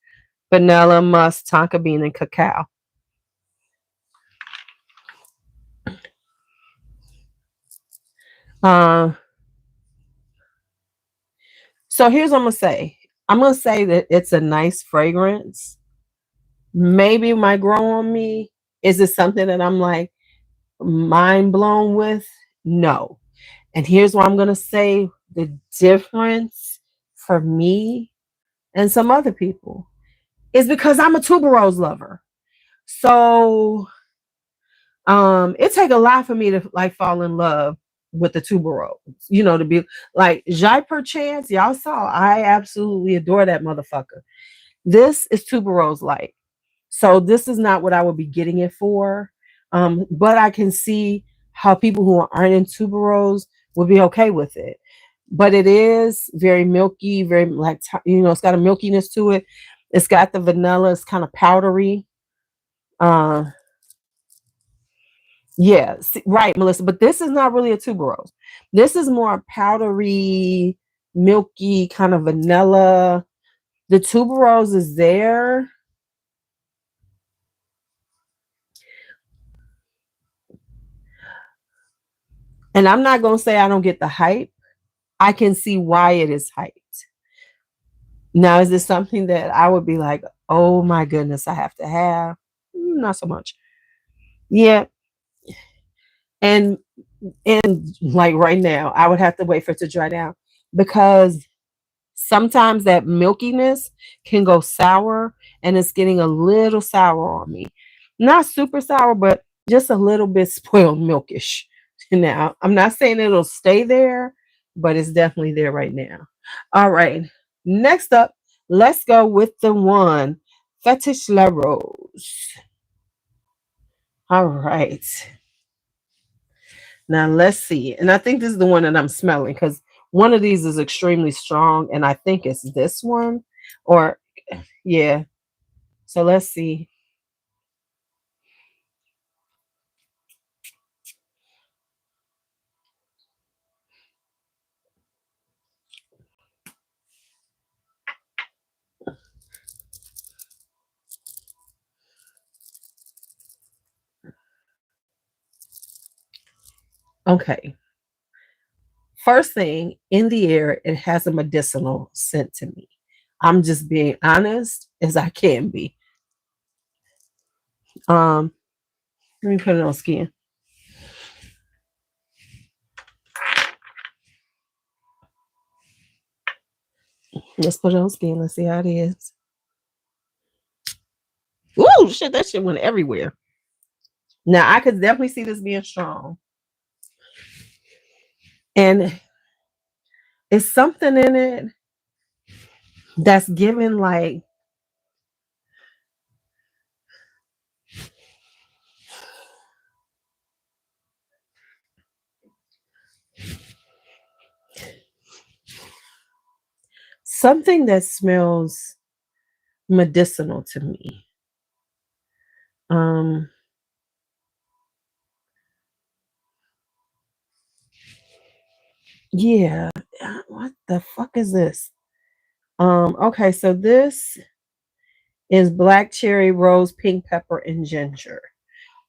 vanilla, musk, tonka bean, and cacao. Uh, so here's what I'm gonna say. I'm gonna say that it's a nice fragrance. Maybe it might grow on me. Is it something that I'm like mind blown with? No. And here's what I'm gonna say the difference for me and some other people is because I'm a tuberose lover. So it take a lot for me to like fall in love with the tuberose, to be like Jai perchance, y'all saw I absolutely adore that motherfucker. This is tuberose light. So this is not what I would be getting it for. But I can see how people who aren't in tuberose would be okay with it. But it is very milky, very like it's got a milkiness to it. It's got the vanilla. It's kind of powdery. Uh, yeah, right, Melissa. But this is not really a tuberose. This is more powdery, milky, kind of vanilla. The tuberose is there. And I'm not going to say I don't get the hype. I can see why it is hyped. Now, is this something that I would be like, oh my goodness, I have to have? Not so much. Yeah. And like right now, I would have to wait for it to dry down because sometimes that milkiness can go sour and it's getting a little sour on me. Not super sour, but just a little bit spoiled milkish. Now, I'm not saying it'll stay there, but it's definitely there right now. All right. Next up, let's go with the one Fetish La Rose. All right. Now let's see. And I think this is the one that I'm smelling because one of these is extremely strong, and I think it's this one. Or yeah. So let's see. Okay. First thing, in the air, it has a medicinal scent to me. I'm just being honest as I can be. Um, Let me put it on skin. Let's put it on skin. Let's see how it is. Ooh, shit, that shit went everywhere. Now I could definitely see this being strong. And it's something in it that's given like something that smells medicinal to me. Um, yeah. What the fuck is this? Okay, so this is black cherry, rose, pink pepper, and ginger.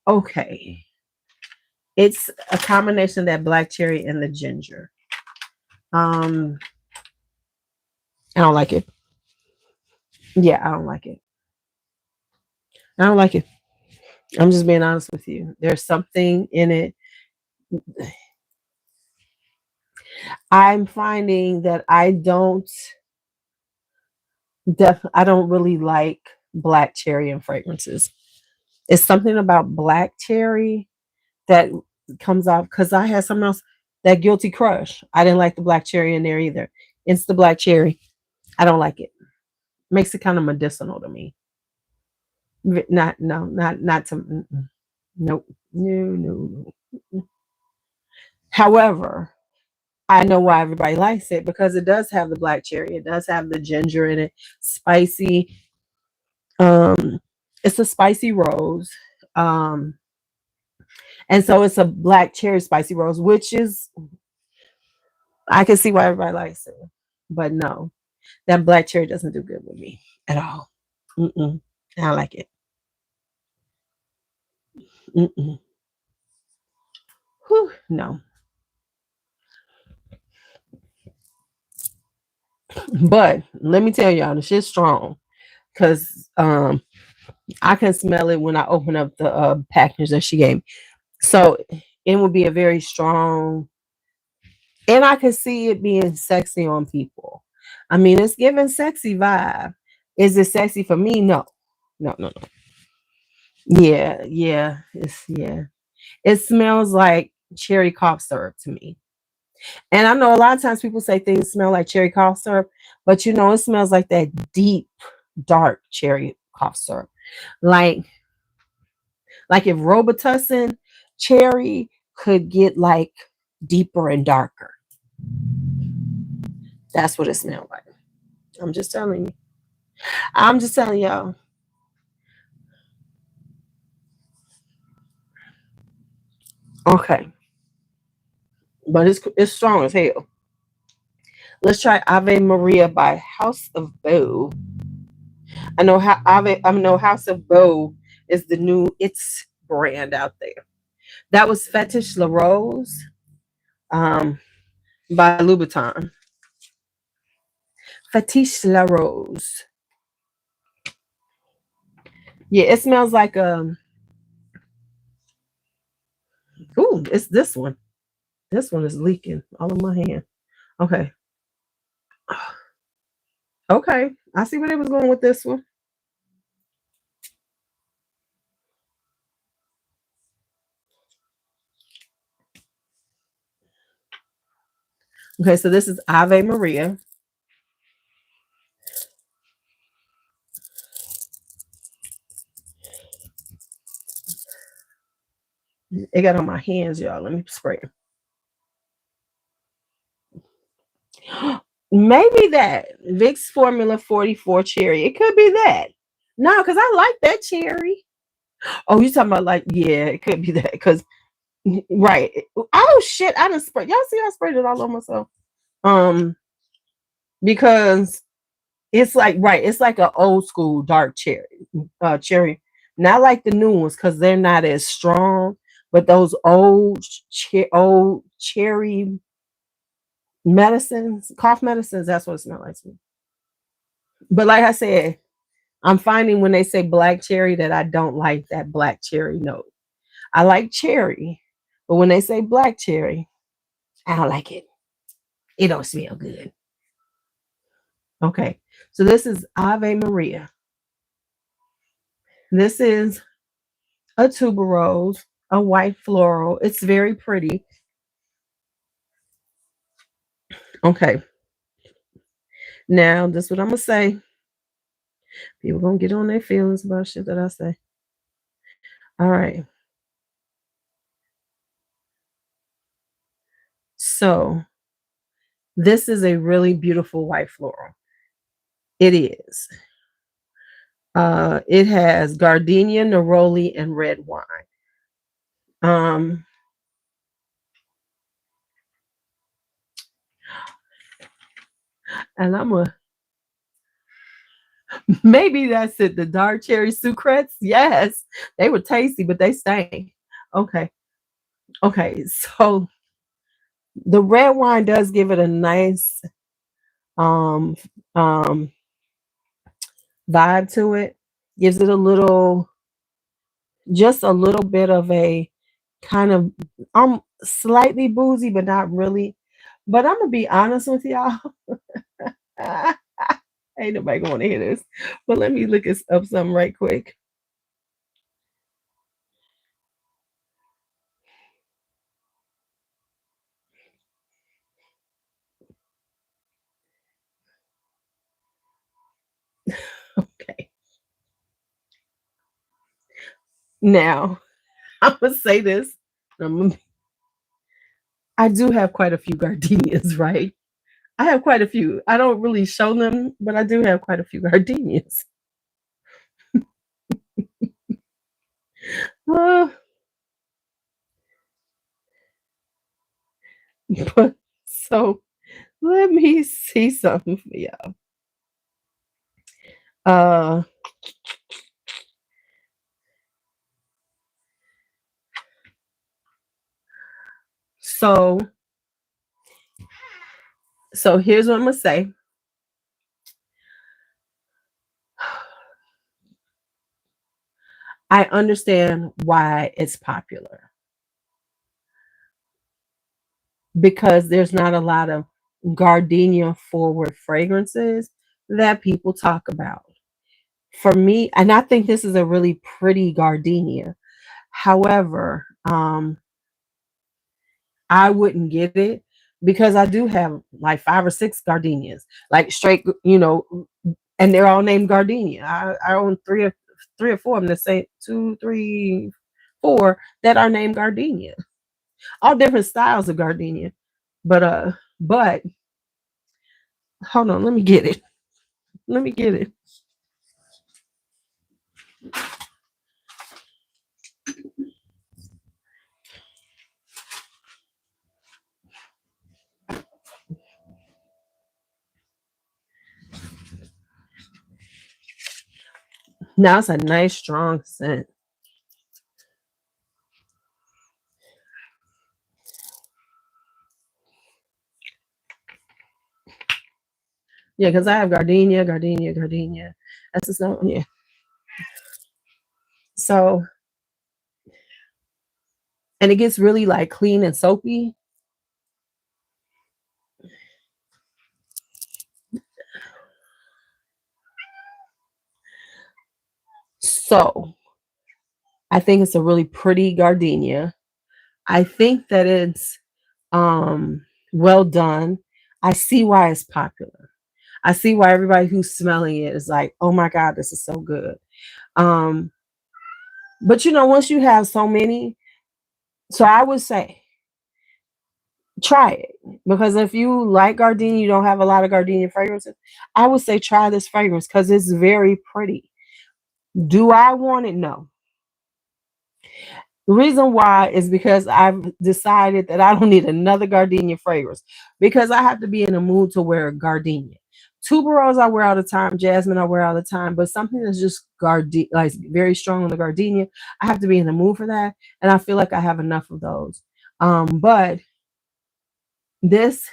Okay. It's a combination of that black cherry and the ginger. Um, I don't like it. Yeah, I don't like it. I don't like it. I'm just being honest with you. There's something in it. I'm finding that I don't really like black cherry in fragrances. It's something about black cherry that comes off because I had something else, that guilty crush. I didn't like the black cherry in there either. It's the black cherry. I don't like it. Makes it kind of medicinal to me. Not no, not to nope. No. However, I know why everybody likes it because it does have the black cherry. It does have the ginger in it. Spicy. Um, it's a spicy rose. Um, and so it's a black cherry spicy rose, which is I can see why everybody likes it. But no, that black cherry doesn't do good with me at all. Mm-mm. I don't like it. Mm-mm. Whew, no. But let me tell y'all, the shit's strong because I can smell it when I open up the package that she gave me. So it would be a very strong, and I can see it being sexy on people. I mean, it's giving sexy vibe. Is it sexy for me? No, no. Yeah, yeah. It smells like cherry cough syrup to me. And I know a lot of times people say things smell like cherry cough syrup, but you know, it smells like that deep, dark cherry cough syrup. Like, like if Robitussin cherry could get like deeper and darker. That's what it smells like. I'm just telling you. I'm just telling y'all. Okay. But it's strong as hell. Let's try Ave Maria by House of Beau. I know House of Beau is the new it's brand out there. That was Fetish La Rose um, by Louboutin. Fetish La Rose. Yeah, it smells like ooh, it's this one. This one is leaking all in my hand. Okay. Okay. I see where they was going with this one. Okay, so this is Ave Maria. It got on my hands, y'all. Let me spray it. Maybe that Vicks Formula 44 cherry. It could be that. No, because I like that cherry. Oh, you talking about like, yeah, it could be that. Because right. Oh shit, I done sprayed. Y'all see I sprayed it all on myself. Um, because it's like right, it's like an old school dark cherry. Cherry. Not like the new ones, because they're not as strong, but those old cherry medicines, cough medicines, that's what it smells like to me. But like I said, I'm finding when they say black cherry that I don't like that black cherry note. I like cherry, but when they say black cherry, I don't like it. It don't smell good. Okay, so this is Ave Maria. This is a tuberose, a white floral. It's very pretty. Okay, now this is what I'm gonna say. People gonna get on their feelings about shit that I say. All right. So this is a really beautiful white floral. It is. It has gardenia, neroli, and red wine. Um, and I'm a maybe that's it. The dark cherry sucrets. Yes, they were tasty, but they stank. Okay. Okay. So the red wine does give it a nice um um vibe to it. Gives it a little, just a little bit of a kind of slightly boozy, but not really. But I'm gonna be honest with y'all. Ain't nobody going to hear this. But let me look up something right quick. Okay. Now, I'm gonna say this. I do have quite a few gardenias, right? I have quite a few. I don't really show them, but I do have quite a few gardenias. Uh, but, so let me see something for y'all. Uh, so here's what I'm gonna say. I understand why it's popular because there's not a lot of gardenia forward fragrances that people talk about. For me, and I think this is a really pretty gardenia. However, I wouldn't get it because I do have like 5 or 6 gardenias, like straight, and they're all named gardenia. I own three or four of them. The same 2, 3, 4 that are named gardenia. All different styles of gardenia, but hold on, let me get it. Let me get it. Now it's a nice strong scent. Yeah, because I have gardenia. That's just not, yeah. So, and it gets really like clean and soapy. So I think it's a really pretty gardenia. I think that it's well done. I see why it's popular. I see why everybody who's smelling it is like, oh my God, this is so good. Um, but once you have so many, so I would say try it. Because if you like gardenia, you don't have a lot of gardenia fragrances, I would say try this fragrance because it's very pretty. Do I want it? No. The reason why is because I've decided that I don't need another gardenia fragrance because I have to be in a mood to wear a gardenia. Tuberose I wear all the time, jasmine I wear all the time, but something that's just like very strong on the gardenia, I have to be in the mood for that, and I feel like I have enough of those. But this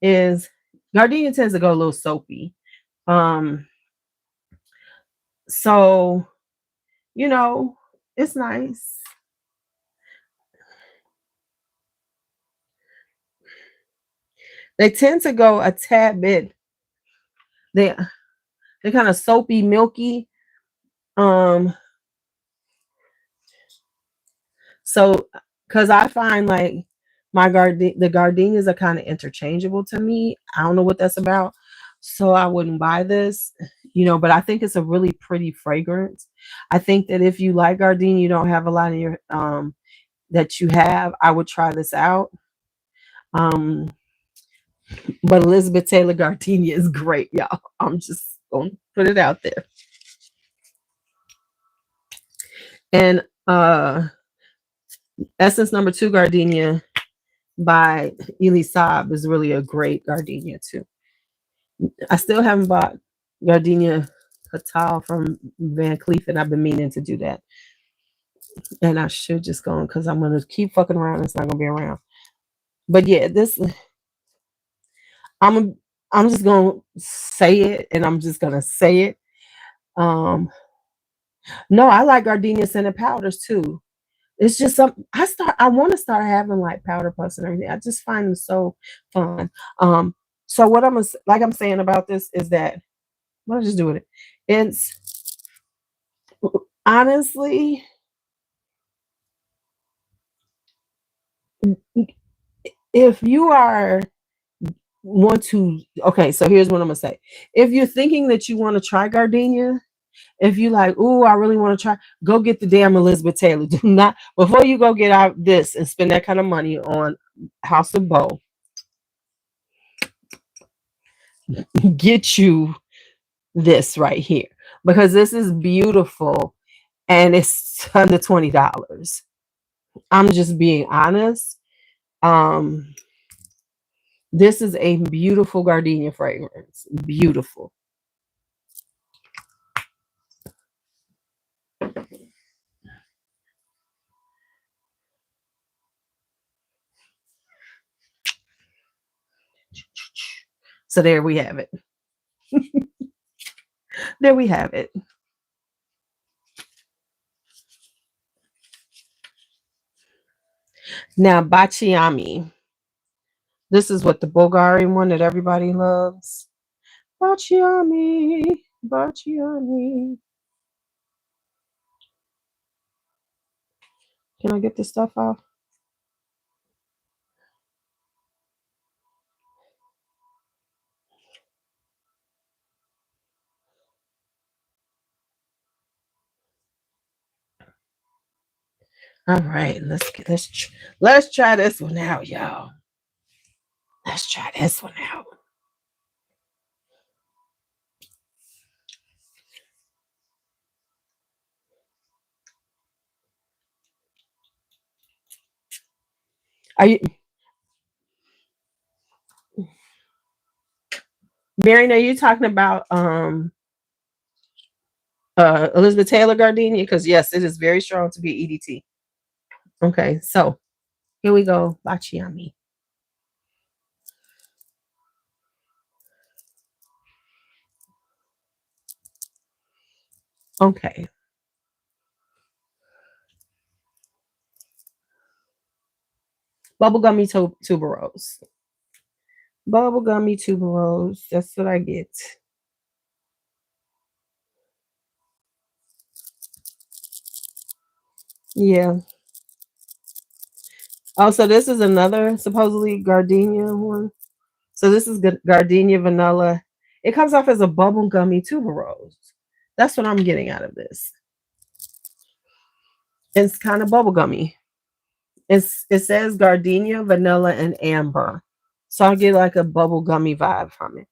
is gardenia tends to go a little soapy. So it's nice. They tend to go a tad bit. They're kind of soapy, milky. So because I find like the gardenias are kind of interchangeable to me. I don't know what that's about. So I wouldn't buy this, but I think it's a really pretty fragrance. I think that if you like gardenia, you don't have a lot in your that you have, I would try this out. But Elizabeth Taylor gardenia is great, y'all. I'm just gonna put it out there. And Essence number 2 gardenia by Elie Saab is really a great gardenia too. I still haven't bought gardenia Patal from Van Cleef, and I've been meaning to do that. And I should just go because I'm gonna keep fucking around. It's not gonna be around. But yeah, this I'm just gonna say it, and I'm just gonna say it. No, I like gardenia scented powders too. It's just something I want to start having like powder puffs and everything. I just find them so fun. So what I'm saying about this is that what I just do with it. It's honestly, if you okay, so here's what I'm gonna say. If you're thinking that you want to try gardenia, if you like, ooh, I really want to try, go get the damn Elizabeth Taylor. Do not, before you go get out this and spend that kind of money on House of Bow, get you this right here, because this is beautiful and it's under $20. I'm just being honest. This is a beautiful gardenia fragrance. Beautiful. So there we have it. There we have it. Now, Baciami. This is what the Bulgarian one that everybody loves. Baciami. Baciami. Can I get this stuff off? All right, let's try this one out, y'all. Let's try this one out. Are you, Marion? Are you talking about Elizabeth Taylor gardenia? Because yes, it is very strong to be EDT. Okay, so here we go. Baciami. Okay. Bubblegummy tuberose. Bubblegummy tuberose. That's what I get. Yeah. Also, this is another supposedly gardenia one. So this is gardenia vanilla. It comes off as a bubblegummy tuberose. That's what I'm getting out of this. It's kind of bubblegummy. It says gardenia, vanilla, and amber. So I get like a bubblegummy vibe from it.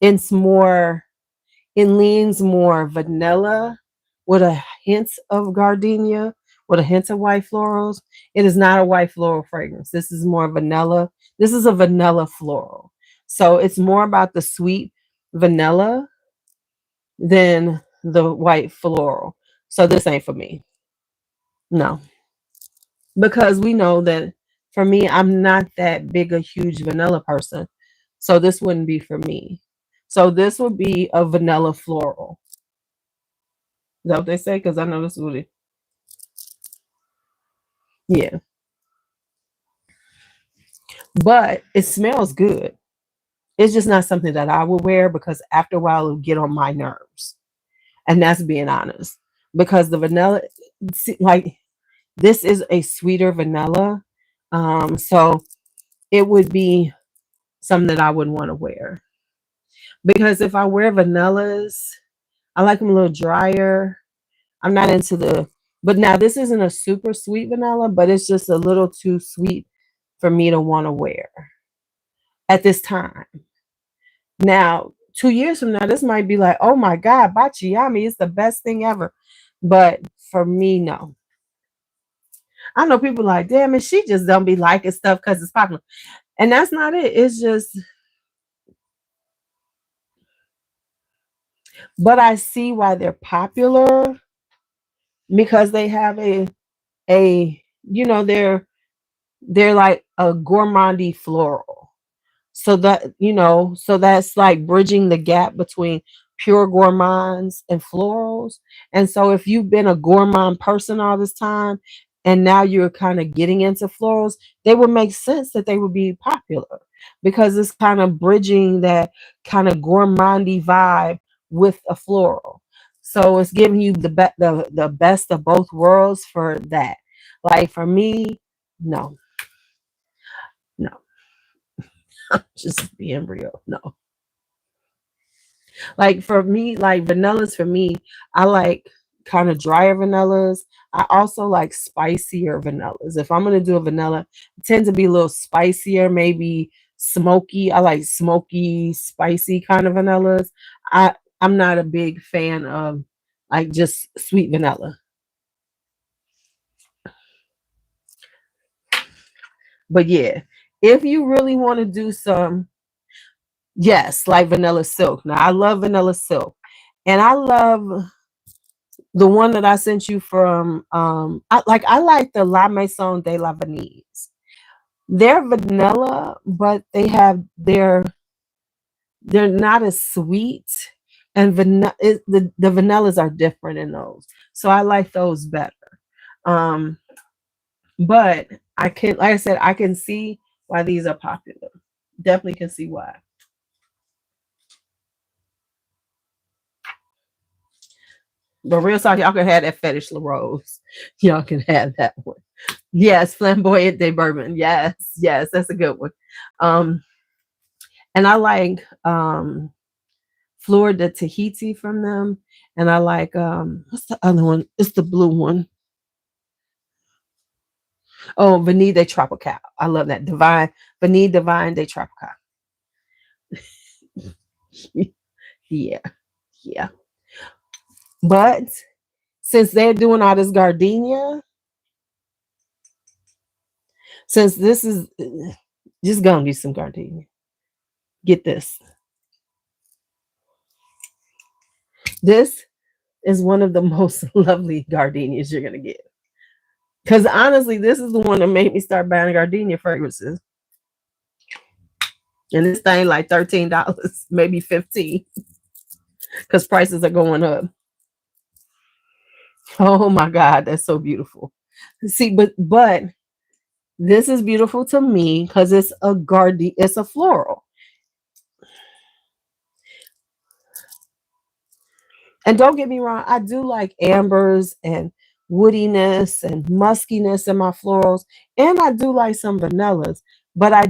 It leans more vanilla with a hint of gardenia, with a hint of white florals. It is not a white floral fragrance. This is more vanilla. This is a vanilla floral. So it's more about the sweet. vanilla than the white floral. So this ain't for me. No. Because we know that for me, I'm not that big a huge vanilla person. So this wouldn't be for me. So this would be a vanilla floral. Is that what they say? Because I know this would, yeah. But it smells good. It's just not something that I would wear because after a while it'll get on my nerves. And that's being honest. Because the vanilla, like this is a sweeter vanilla. So it would be something that I wouldn't want to wear. Because if I wear vanillas, I like them a little drier. I'm not into but now this isn't a super sweet vanilla, but it's just a little too sweet for me to want to wear at this time. Now, 2 years from now, this might be like, oh my God, Bachiyami is the best thing ever. But for me, no. I know people like, damn it, she just don't be liking stuff because it's popular. And that's not it. It's just, but I see why they're popular because they have they're like a gourmandy floral. So so that's like bridging the gap between pure gourmands and florals. And so if you've been a gourmand person all this time and now you're kind of getting into florals, they would make sense that they would be popular because it's kind of bridging that kind of gourmandy vibe with a floral. So it's giving you the best of both worlds for that. Like for me, no, no, just being real. No. Like for me, like vanillas for me, I like kind of drier vanillas. I also like spicier vanillas. If I'm gonna do a vanilla, it tends to be a little spicier, maybe smoky. I like smoky, spicy kind of vanillas. I'm not a big fan of like just sweet vanilla. But yeah, if you really want to do some, yes, like vanilla silk. Now I love vanilla silk. And I love the one that I sent you from I like the La Maison de la Venise. They're vanilla, but they're not as sweet. And the vanillas are different in those. So I like those better. Um, but I can like I said, I can see why these are popular. Definitely can see why. But real talk, y'all can have that fetish La Rose. Y'all can have that one. Yes, flamboyant de bourbon. Yes, yes, that's a good one. Um, and I like Fleur de Tahiti from them. And I like what's the other one? It's the blue one. Oh, Vanille de Tropical. I love that. Divine Vanille Divine de Tropical. Yeah, yeah. But since they're doing all this gardenia, since this is just gonna do some gardenia. Get this. This is one of the most lovely gardenias you're gonna get. Because honestly, this is the one that made me start buying gardenia fragrances. And this thing like $13, maybe 15, because prices are going up. Oh my God, that's so beautiful. See, but this is beautiful to me because it's a floral. And don't get me wrong, I do like ambers and woodiness and muskiness in my florals. And I do like some vanillas, but I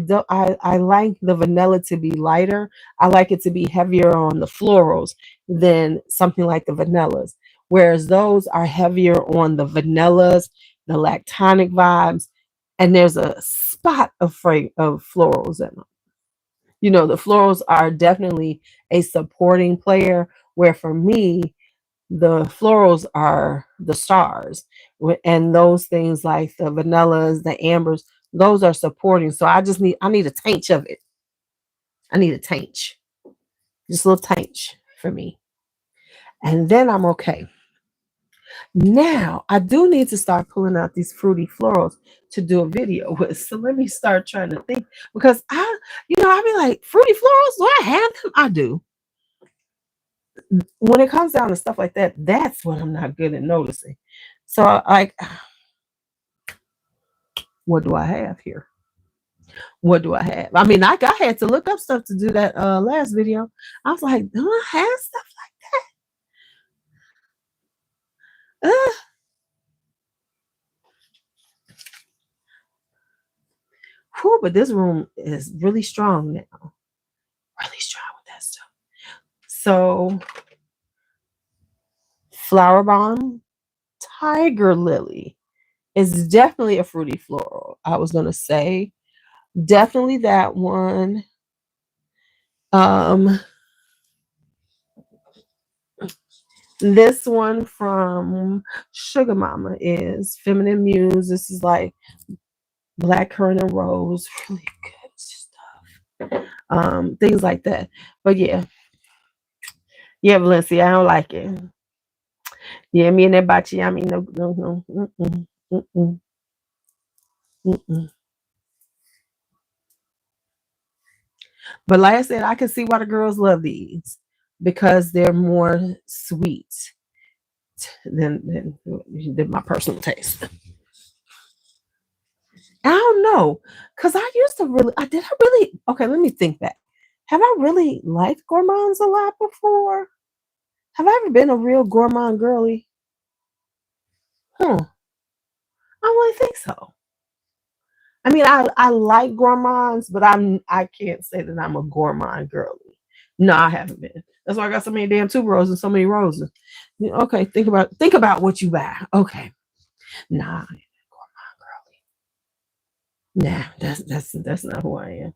like the vanilla to be lighter. I like it to be heavier on the florals than something like the vanillas. Whereas those are heavier on the vanillas, the lactonic vibes, and there's a spot of florals in them. The florals are definitely a supporting player, where for me, the florals are the stars. And those things like the vanillas, the ambers, those are supporting. So I need a taint of it. I need a taint. Just a little tinge for me. And then I'm okay. Now I do need to start pulling out these fruity florals to do a video with. So let me start trying to think because I be like, fruity florals, do I have them? I do. When it comes down to stuff like that, that's what I'm not good at noticing. So like, what do I have here? What do I have? I mean, I had to look up stuff to do that last video. I was like, do I have stuff like that? Whew, but this room is really strong now. Really strong with that stuff. So, flower bomb, tiger lily is definitely a fruity floral. I was gonna say definitely that one. Um, this one from Sugar Mama is Feminine Muse. This is like black currant and rose, really good stuff. Things like that. But yeah, Valencia, I don't like it. Yeah, me and that bachi, I mean, no, mm-mm, mm-mm, mm-mm. But like I said, I can see why the girls love these because they're more sweet than my personal taste. I don't know, cause I used to really. I did. I really. Okay, let me think back. Have I really liked gourmands a lot before? Have I ever been a real gourmand girly? Huh. I don't really think so. I mean, I like gourmands, but I can't say that I'm a gourmand girly. No, I haven't been. That's why I got so many damn tuberoses and so many roses. Okay, think about what you buy. Okay, nah, I ain't a gourmand girly. Nah, that's not who I am.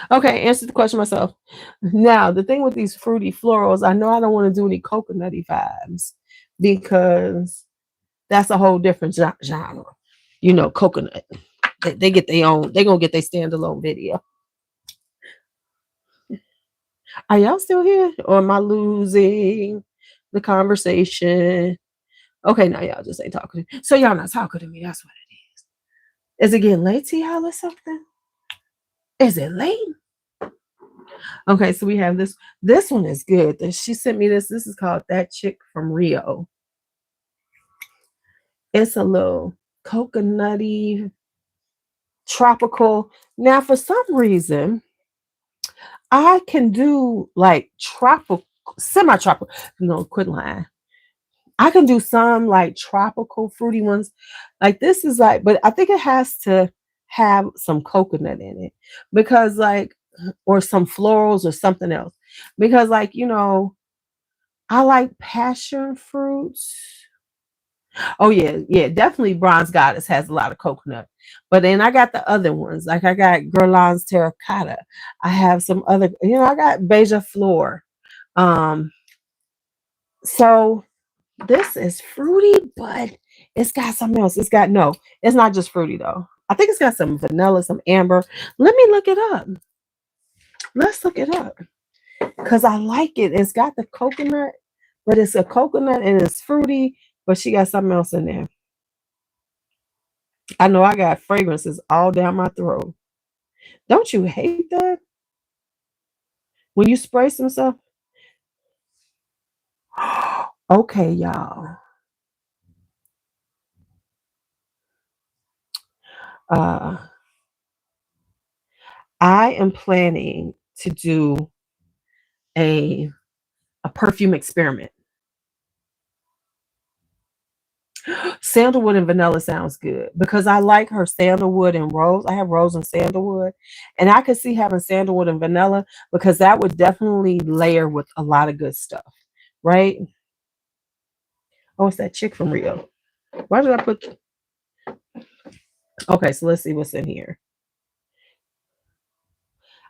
Okay, answer the question myself. Now, the thing with these fruity florals, I know I don't want to do any coconutty vibes because that's a whole different genre. Coconut. They get their own. They gonna get their standalone video. Are y'all still here, or am I losing the conversation? Okay, now y'all just ain't talking. So y'all not talking to me. That's what it is. Is it getting late to y'all or something? Is it late? Okay, so we have this. This one is good. She sent me this. This is called That Chick from Rio. It's a little coconutty, tropical. Now, for some reason, I can do like tropical, semi-tropical. No, quit lying. I can do some like tropical fruity ones. Like this is like, but I think it has to have some coconut in it because like, or some florals or something else. Because like, I like passion fruits. Oh yeah, definitely Bronze Goddess has a lot of coconut. But then I got the other ones. Like I got Guerlain's Terracotta. I have some other, I got Beija Flor. Um, so this is fruity, but it's got something else. It's not just fruity though. I think it's got some vanilla, some amber. Let me look it up. Let's look it up. Because I like it. It's got the coconut, but it's a coconut and it's fruity, but she got something else in there. I know I got fragrances all down my throat. Don't you hate that? When you spray some stuff? Okay, y'all. Uh, I am planning to do a perfume experiment. Sandalwood and vanilla sounds good because I like her sandalwood and rose. I have rose and sandalwood, and I could see having sandalwood and vanilla because that would definitely layer with a lot of good stuff, right? Oh, it's that chick from Rio. Why did I put? Okay, so let's see what's in here.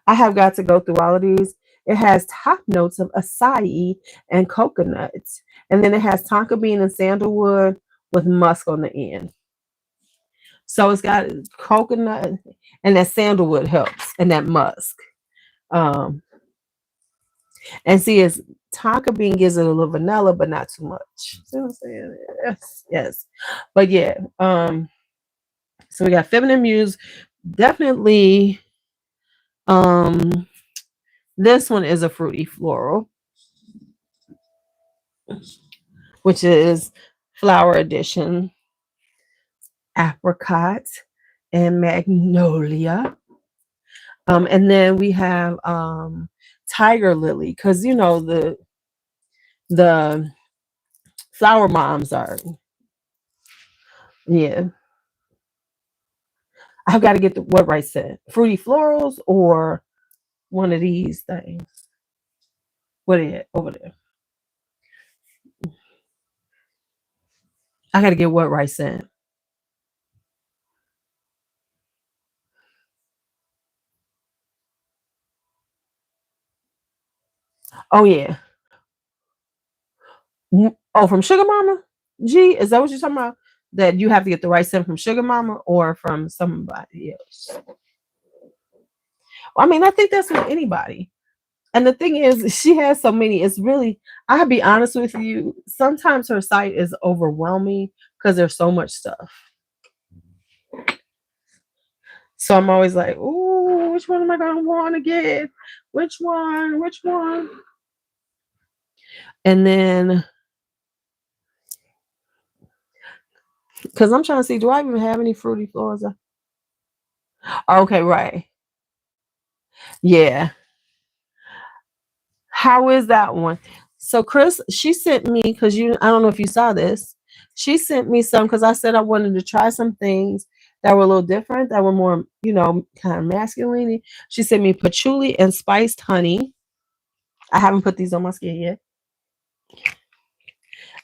I have got to go through all of these. It has top notes of acai and coconuts, and then it has tonka bean and sandalwood with musk on the end. So it's got coconut and that sandalwood helps and that musk. Um, and see, it's tonka bean gives it a little vanilla, but not too much. See what I'm saying? Yes, yes. But yeah, so we got Feminine Muse. Definitely, um, this one is a fruity floral, which is Flower Edition, Apricot, and Magnolia. And then we have Tiger Lily, because you know the flower moms are, yeah. I've got to get the what rice scent, fruity florals or one of these things. What is it over there? I got to get what rice scent. Oh yeah. Oh, from Sugar Mama. G, is that what you're talking about? That you have to get the right scent from Sugar Mama or from somebody else? Well, I mean, I think that's with anybody. And the thing is, she has so many. It's really, I'll be honest with you. Sometimes her site is overwhelming because there's so much stuff. So I'm always like, ooh, which one am I going to want to get? Which one? Which one? And then, because I'm trying to see, do I even have any fruity floors? Okay, right. Yeah. How is that one? So Chris, she sent me, because I don't know if you saw this. She sent me some because I said I wanted to try some things that were a little different, that were more, kind of masculine. She sent me patchouli and spiced honey. I haven't put these on my skin yet.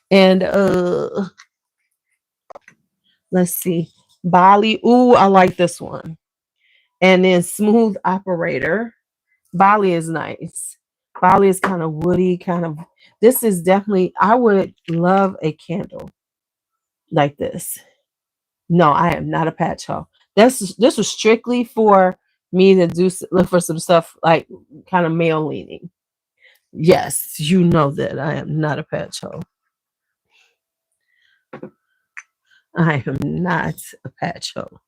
And let's see. Bali. Ooh, I like this one. And then Smooth Operator. Bali is nice. Bali is kind of woody, kind of. This is definitely, I would love a candle like this. No, I am not a patch hoe. This was strictly for me to look for some stuff like kind of male leaning. Yes, you know that I am not a patch hoe. I am not a patch hoe.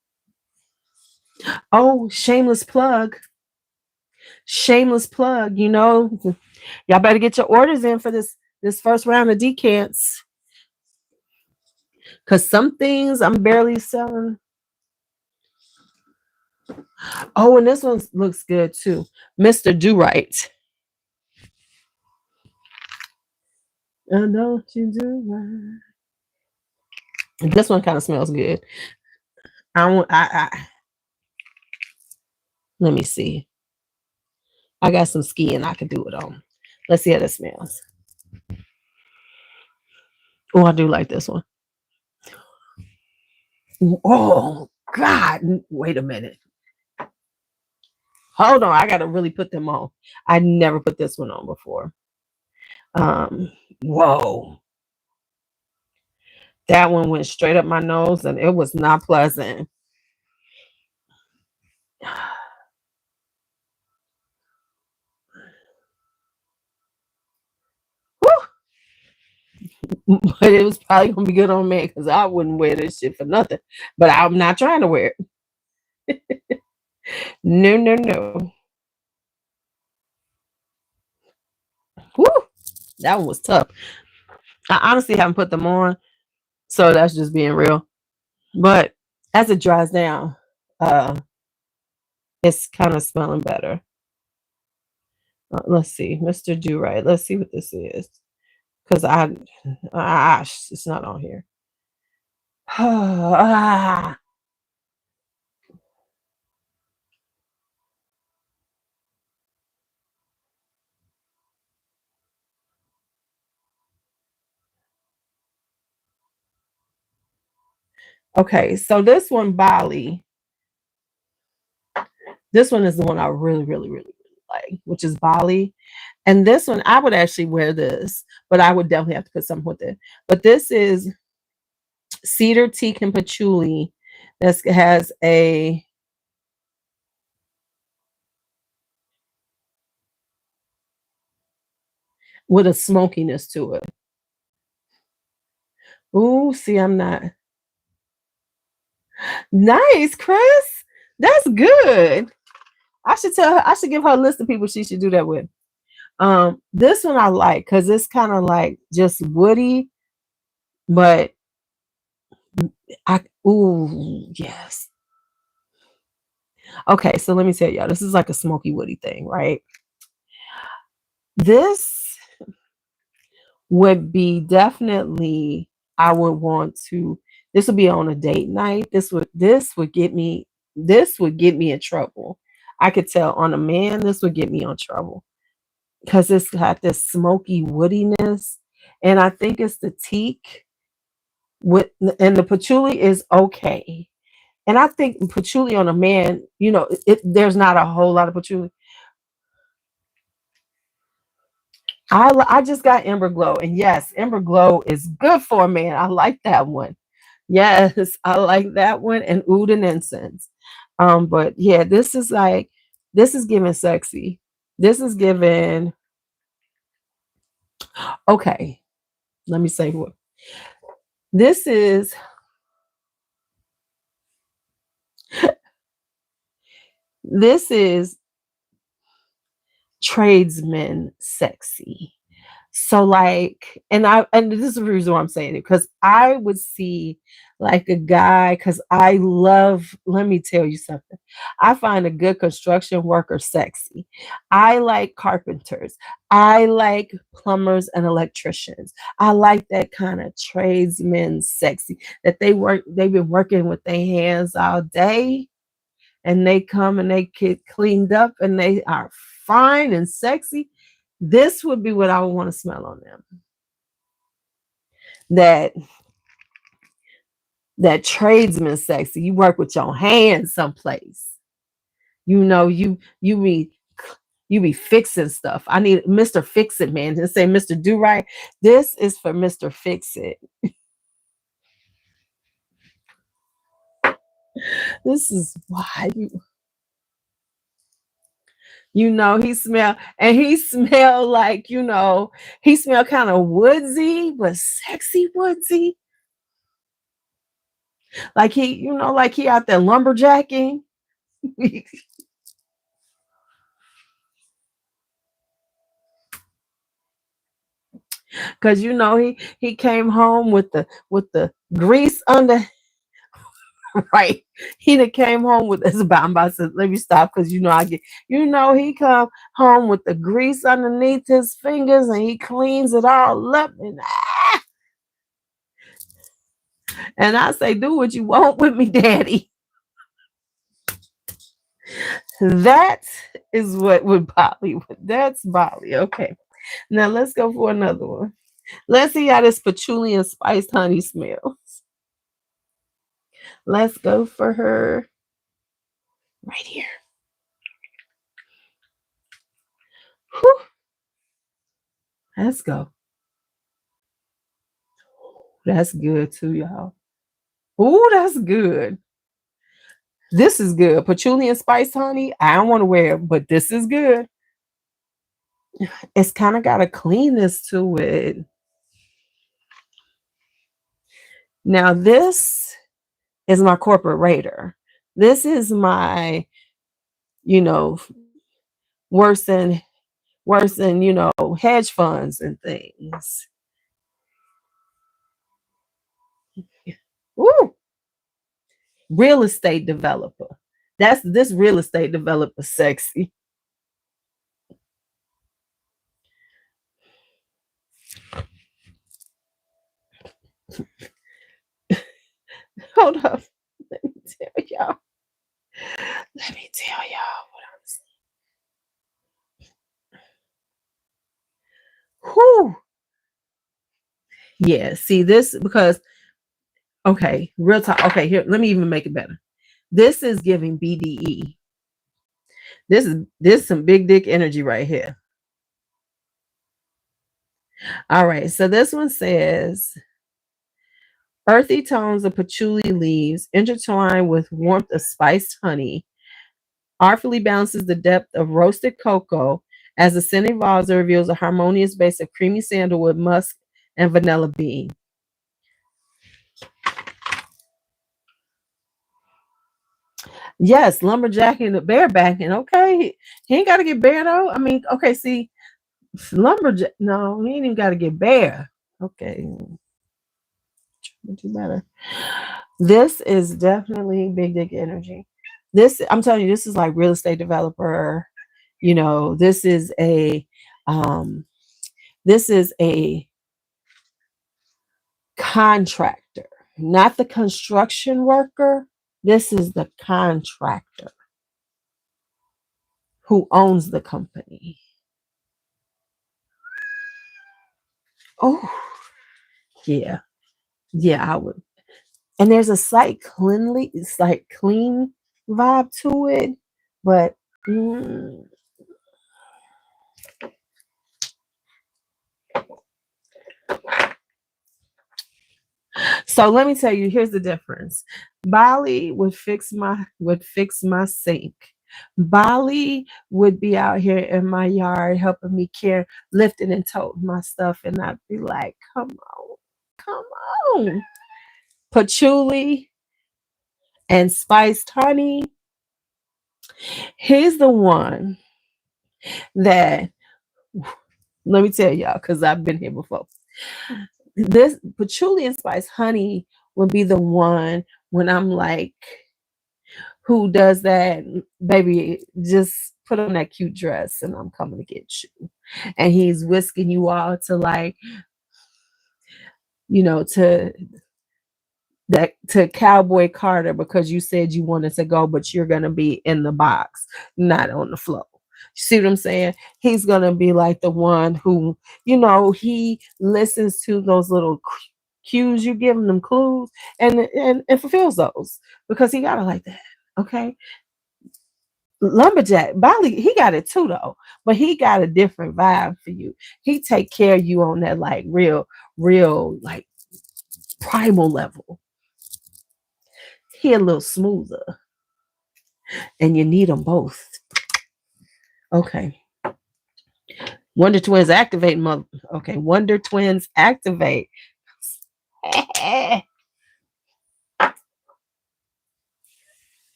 Oh, shameless plug. Shameless plug. Y'all better get your orders in for this first round of decants. Cause some things I'm barely selling. Oh, and this one looks good too. Mr. Do Right. And don't you do right. This one kind of smells good. Let me see. I got some ski and I can do it on. Let's see how this smells. Oh, I do like this one. Oh God. Wait a minute. Hold on. I gotta really put them on. I never put this one on before. Whoa. That one went straight up my nose and it was not pleasant. But it was probably gonna be good on me because I wouldn't wear this shit for nothing. But I'm not trying to wear it. No, no, no. Woo! That one was tough. I honestly haven't put them on, so that's just being real. But as it dries down, it's kind of smelling better. Let's see, Mr. Do Right. Let's see what this is, because it's not on here. Okay, so this one, Bali. This one is the one I really, really, really, really like, which is Bali. And this one, I would actually wear this, but I would definitely have to put something with it. But this is cedar, teak, and patchouli. This has a with a smokiness to it. Ooh, see, I'm not nice, Chris. That's good. I should tell her. I should give her a list of people she should do that with. This one I like because it's kind of like just woody, but I ooh yes. Okay, so let me tell y'all. This is like a smoky woody thing, right? This would be definitely I would want to this would be on a date night. This would get me in trouble. I could tell on a man this would get me in trouble because it's got this smoky woodiness and I think it's the teak with and the patchouli is okay. And I think patchouli on a man, there's not a whole lot of patchouli. I just got Ember Glow, and yes, Ember Glow is good for a man. I like that one. Yes, I like that one and oud and incense. But yeah, this is giving sexy. This is giving okay. Let me say what this is. This is tradesman sexy. So like, and this is the reason why I'm saying it because I would see like a guy because I love. Let me tell you something. I find a good construction worker sexy. I like carpenters. I like plumbers and electricians. I like that kind of tradesman sexy that they work. They've been working with their hands all day and they come and they get cleaned up and they are fine and sexy. This would be what I would want to smell on them. That that tradesman sexy. You work with your hands someplace. You be fixing stuff. I need Mr. Fix It, man. To say Mr. Do Right. This is for Mr. Fix It. This is why he smell like he smell kind of woodsy but sexy woodsy like he out there lumberjacking because he came home with the grease under right. He done came home with this about I'm about to let me stop because I get he come home with the grease underneath his fingers and he cleans it all up and I say, do what you want with me, daddy. That is what would Bali. That's Bali. Okay. Now let's go for another one. Let's see how this patchouli and spiced honey smells. Let's go for her right here. Whew. Let's go. That's good too, y'all. Ooh, that's good. This is good. Patchouli and spiced honey. I don't want to wear it, but this is good. It's kind of got a cleanness to it. Now, this is my corporate raider. This is my, you know, worse than hedge funds and things. Ooh, real estate developer. That's this real estate developer sexy. Hold up. Let me tell y'all. Let me tell y'all what I'm saying. Whew. Yeah, see this because okay, real talk. Okay, here, let me even make it better. This is giving BDE. This is some big dick energy right here. All right, so this one says earthy tones of patchouli leaves intertwine with warmth of spiced honey, artfully balances the depth of roasted cocoa As the scent evolves, it reveals a harmonious base of creamy sandalwood, musk, and vanilla bean. Yes, lumberjacking the barebacking. Okay, he ain't got to get bare though. I mean, okay, see, lumberjack. No, he ain't even got to get bare. Okay, do better. This is definitely big dick energy. This, I'm telling you, this is like real estate developer. You know, um, this is a contractor, not the construction worker. This is the contractor who owns the company. Oh, yeah. Yeah, I would. And there's a slight cleanly, it's like clean vibe to it, but so let me tell you, here's the difference. Bali would fix my sink. Bali would be out here in my yard helping me care, lifting and toting my stuff, and I'd be like, come on. Patchouli and spiced honey. He's the one that, let me tell y'all, because I've been here before. This patchouli and spiced honey would be the one when I'm like, who does that? Baby, just put on that cute dress and I'm coming to get you. And he's whisking you all to like, to that, to Cowboy Carter, because you said you wanted to go, but you're gonna be in the box, not on the floor. You see what I'm saying? He's gonna be like the one who, he listens to those little cues you give him, them clues, and fulfills those, because he got it like that. Okay. Lumberjack Bali, he got it too though, but he got a different vibe for you. He take care of you on that like real like primal level. He a little smoother, and you need them both. Okay. Wonder Twins activate, mother. Okay, Wonder Twins activate.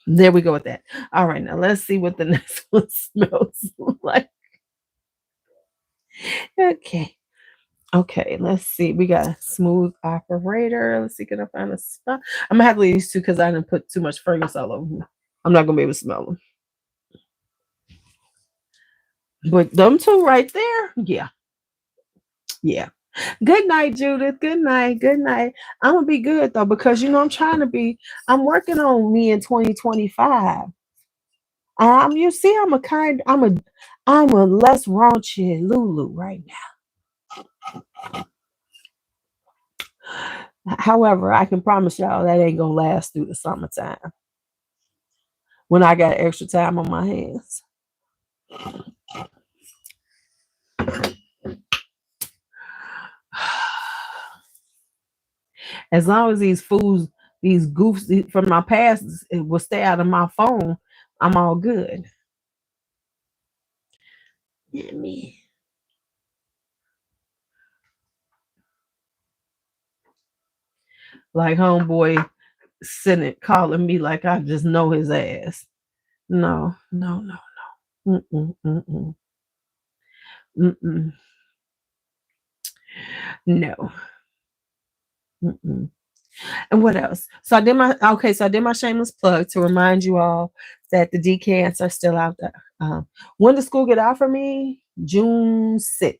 There we go with that. All right, now let's see what the next one smells like. Okay. Okay, let's see. We got a smooth operator. Let's see, can I find a spot? I'm gonna have to leave these two because I didn't put too much fragrance all over them. I'm not gonna be able to smell them. But them two right there, yeah. Yeah. Good night, Judith. Good night. Good night. I'm gonna be good though, because I'm working on me in 2025. You see, I'm a less raunchy LuuLuu right now. However, I can promise y'all that ain't gonna last through the summertime when I got extra time on my hands. As long as these fools, these goofs from my past, it will stay out of my phone, I'm all good. Yeah, me. Like homeboy sitting it calling me like I just know his ass. No, no, no, no. Mm-mm, mm-mm, mm-mm. No. Mm-mm. And what else? So I did my shameless plug to remind you all that the decants are still out there. When does school get out for me? June 6th.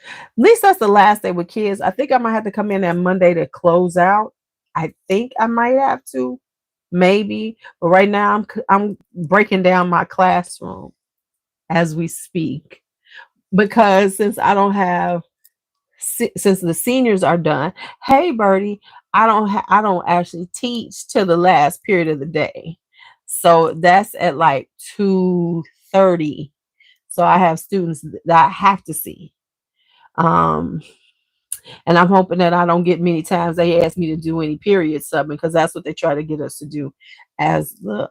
At least that's the last day with kids. I think I might have to come in that Monday to close out. I think I might have to, maybe. But right now I'm breaking down my classroom as we speak, because since the seniors are done. Hey, Birdie, I don't actually teach till the last period of the day, so that's at like 2:30. So I have students that I have to see. Um, and I'm hoping that I don't get many times they ask me to do any period subbing, because that's what they try to get us to do as the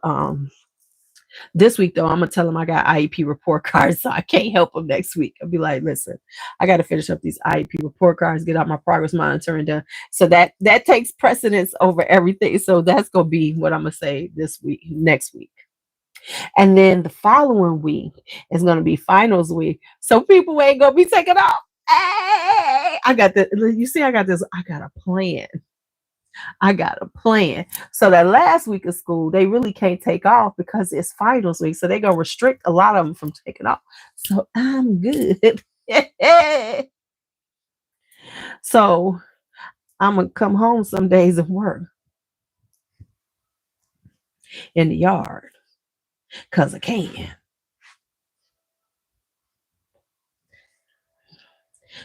This week though, I'm gonna tell them I got IEP report cards, so I can't help them next week. I'll be like, listen, I got to finish up these IEP report cards, get out my progress monitoring done. So that takes precedence over everything. So that's gonna be what I'm gonna say this week, next week. And then the following week is going to be finals week. So people ain't going to be taking off. Hey, I got the, you see, I got this, I got a plan. I got a plan. So that last week of school, they really can't take off because it's finals week. So they're going to restrict a lot of them from taking off. So I'm good. So I'm going to come home some days and work in the yard because I can.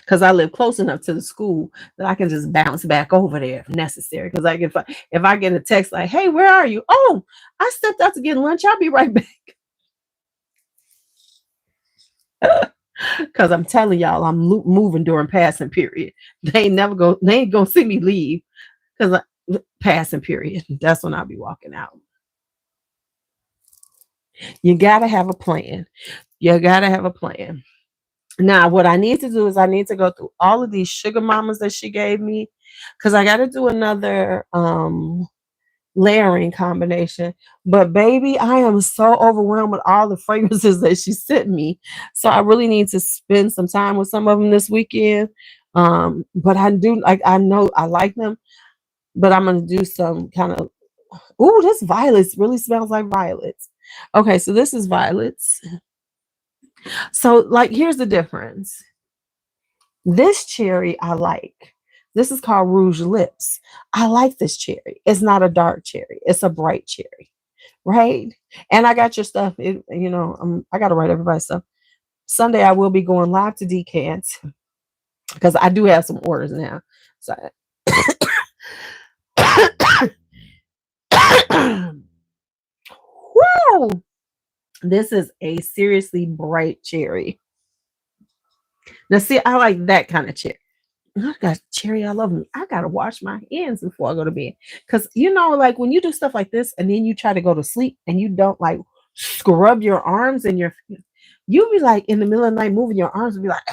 Because I live close enough to the school that I can just bounce back over there if necessary. Because like if I get a text like, "Hey, where are you?" "Oh, I stepped out to get lunch. I'll be right back." Because I'm telling y'all, I'm moving during passing period. They ain't gonna see me leave because passing period. That's when I'll be walking out. You gotta have a plan. You gotta have a plan. Now, what I need to do is I need to go through all of these sugar mamas that she gave me because I got to do another layering combination. But baby, I am so overwhelmed with all the fragrances that she sent me. So I really need to spend some time with some of them this weekend. But I do like, I know I like them, but I'm going to do some kind of, ooh, this violets really smells like violets. Okay, so this is violets. So like, here's the difference. This cherry I like. This is called Rouge Lips. I like this cherry. It's not a dark cherry. It's a bright cherry, right? And I got your stuff. I got to write everybody's stuff. Sunday I will be going live to Decants because I do have some orders now. So, woo! This is a seriously bright cherry. Now, see, I like that kind of cherry. I got cherry all over me. I gotta wash my hands before I go to bed. Cause like when you do stuff like this and then you try to go to sleep and you don't like scrub your arms and you be like in the middle of the night moving your arms and be like,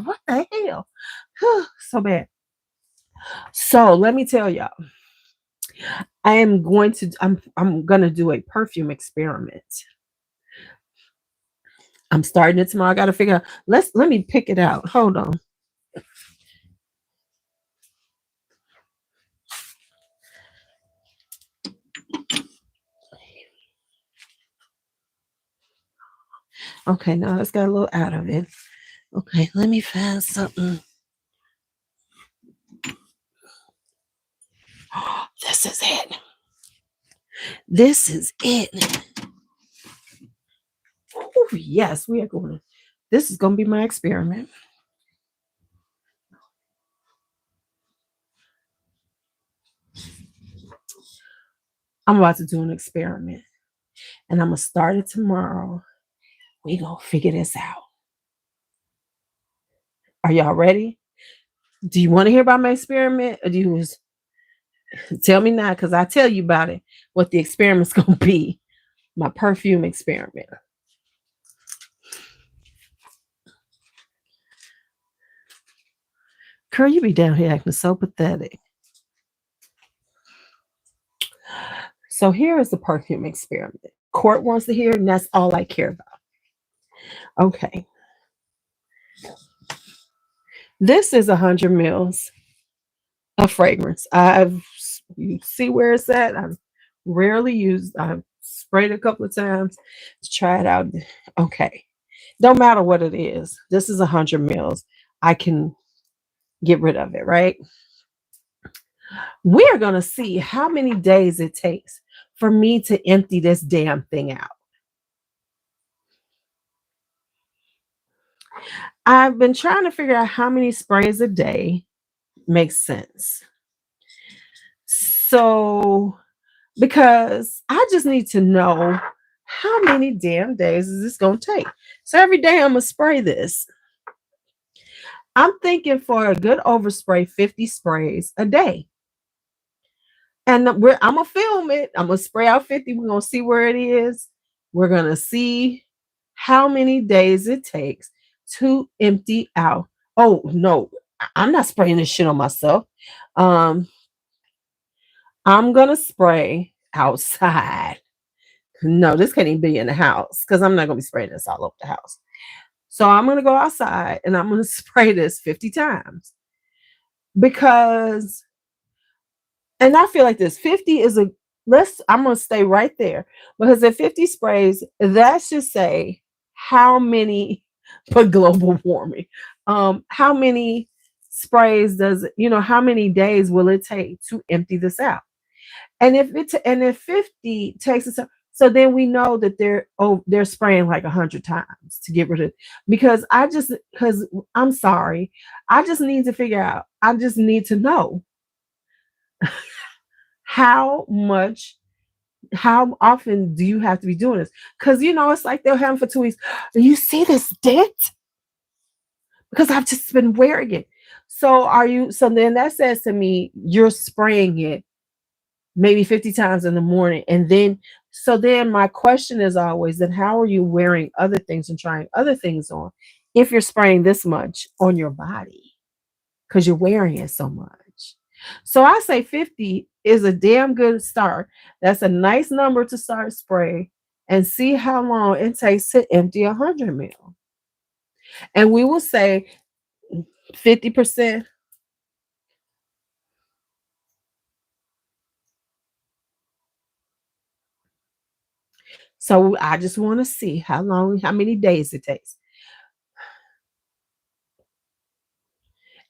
what the hell? So bad. So let me tell y'all, I'm gonna do a perfume experiment. I'm starting it tomorrow. I gotta figure out. Let me pick it out. Hold on. Okay, now let's get a little out of it. Okay, let me find something. This is it. This is it. Ooh, yes, we are going. This is going to be my experiment. I'm about to do an experiment, and I'm going to start it tomorrow. We going to figure this out. Are y'all ready? Do you want to hear about my experiment, or do you just tell me now? Because I tell you about it, what the experiment's going to be. My perfume experiment. Girl, you be down here acting so pathetic. So here is the perfume experiment. Court wants to hear, and that's all I care about. Okay. This is 100 mils of fragrance. You see where it's at. I've rarely used. I've sprayed a couple of times to try it out. Okay. Don't matter what it is. This is 100 mils. I can get rid of it, right? We're going to see how many days it takes for me to empty this damn thing out. I've been trying to figure out how many sprays a day makes sense. So, because I just need to know how many damn days is this going to take. So every day I'm going to spray this. I'm thinking for a good overspray, 50 sprays a day. And I'm going to film it. I'm going to spray out 50. We're going to see where it is. We're going to see how many days it takes to empty out. Oh, no, I'm not spraying this shit on myself. Um, I'm going to spray outside. No, this can't even be in the house because I'm not going to be spraying this all over the house. So I'm going to go outside and I'm going to spray this 50 times because, and I feel like this 50 is I'm going to stay right there because at 50 sprays, that should say how many, for global warming, how many sprays how many days will it take to empty this out? And if 50 takes us, so then we know that they're spraying like 100 times to get rid of, because I'm sorry, I just need to figure out, I just need to know how often do you have to be doing this? Because it's like they'll have them for 2 weeks. You see this dent? Because I've just been wearing it. So then that says to me, you're spraying it maybe 50 times in the morning. And then my question is always, then how are you wearing other things and trying other things on if you're spraying this much on your body? Because you're wearing it so much. So I say 50 is a damn good start. That's a nice number to start spray and see how long it takes to empty 100 ml. And we will say 50%. So I just want to see how many days it takes.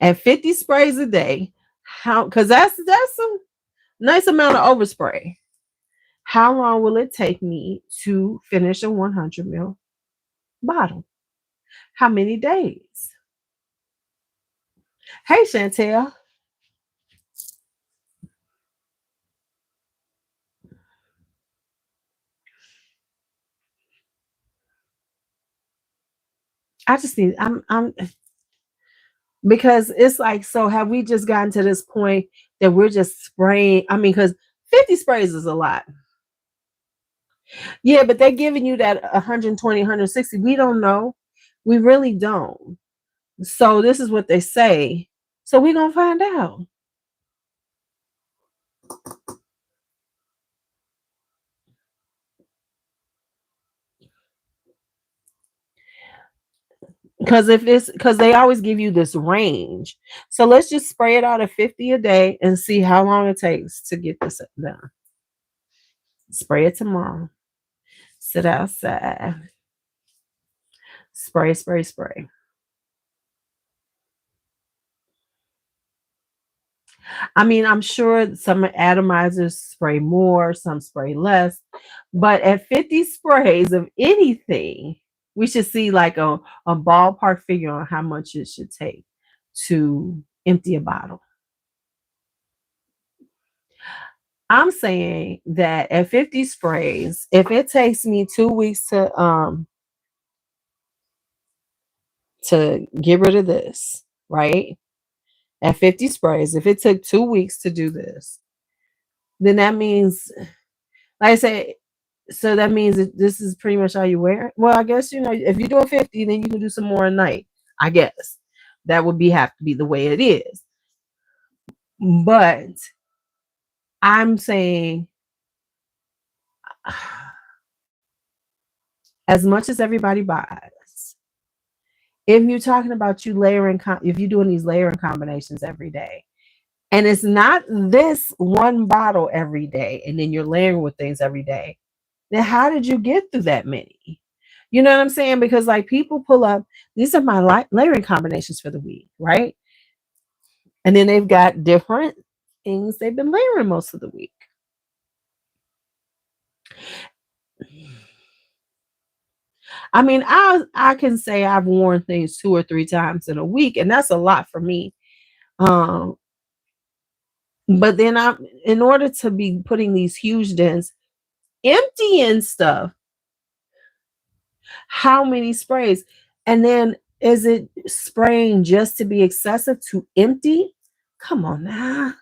At 50 sprays a day, because that's a nice amount of overspray. How long will it take me to finish a 100 ml bottle? How many days? Hey, Chantel. I just need, I'm, because it's like, so have we just gotten to this point that we're just spraying? I mean, because 50 sprays is a lot. Yeah, but they're giving you that 120, 160. We don't know. We really don't. So this is what they say. So we're going to find out. Because they always give you this range. So let's just spray it out at 50 a day and see how long it takes to get this done. Spray it tomorrow. Sit outside. Spray, spray, spray. I mean, I'm sure some atomizers spray more, some spray less, but at 50 sprays of anything, we should see like a ballpark figure on how much it should take to empty a bottle. I'm saying that at 50 sprays, if it takes me 2 weeks to get rid of this, right? At 50 sprays, if it took 2 weeks to do this, then that means, like I said, so that means that this is pretty much all you wear. Well, I guess if you're doing 50, then you can do some more a night. I guess that would have to be the way it is. But I'm saying, as much as everybody buys, if you're talking about if you're doing these layering combinations every day, and it's not this one bottle every day, and then you're layering with things every day, then how did you get through that many? You know what I'm saying? Because like people pull up, these are my layering combinations for the week, right? And then they've got different things they've been layering most of the week. I mean, I can say I've worn things 2 or 3 times in a week, and that's a lot for me. Um, but then in order to be putting these huge dents, emptying stuff, how many sprays? And then is it spraying just to be excessive to empty? Come on now.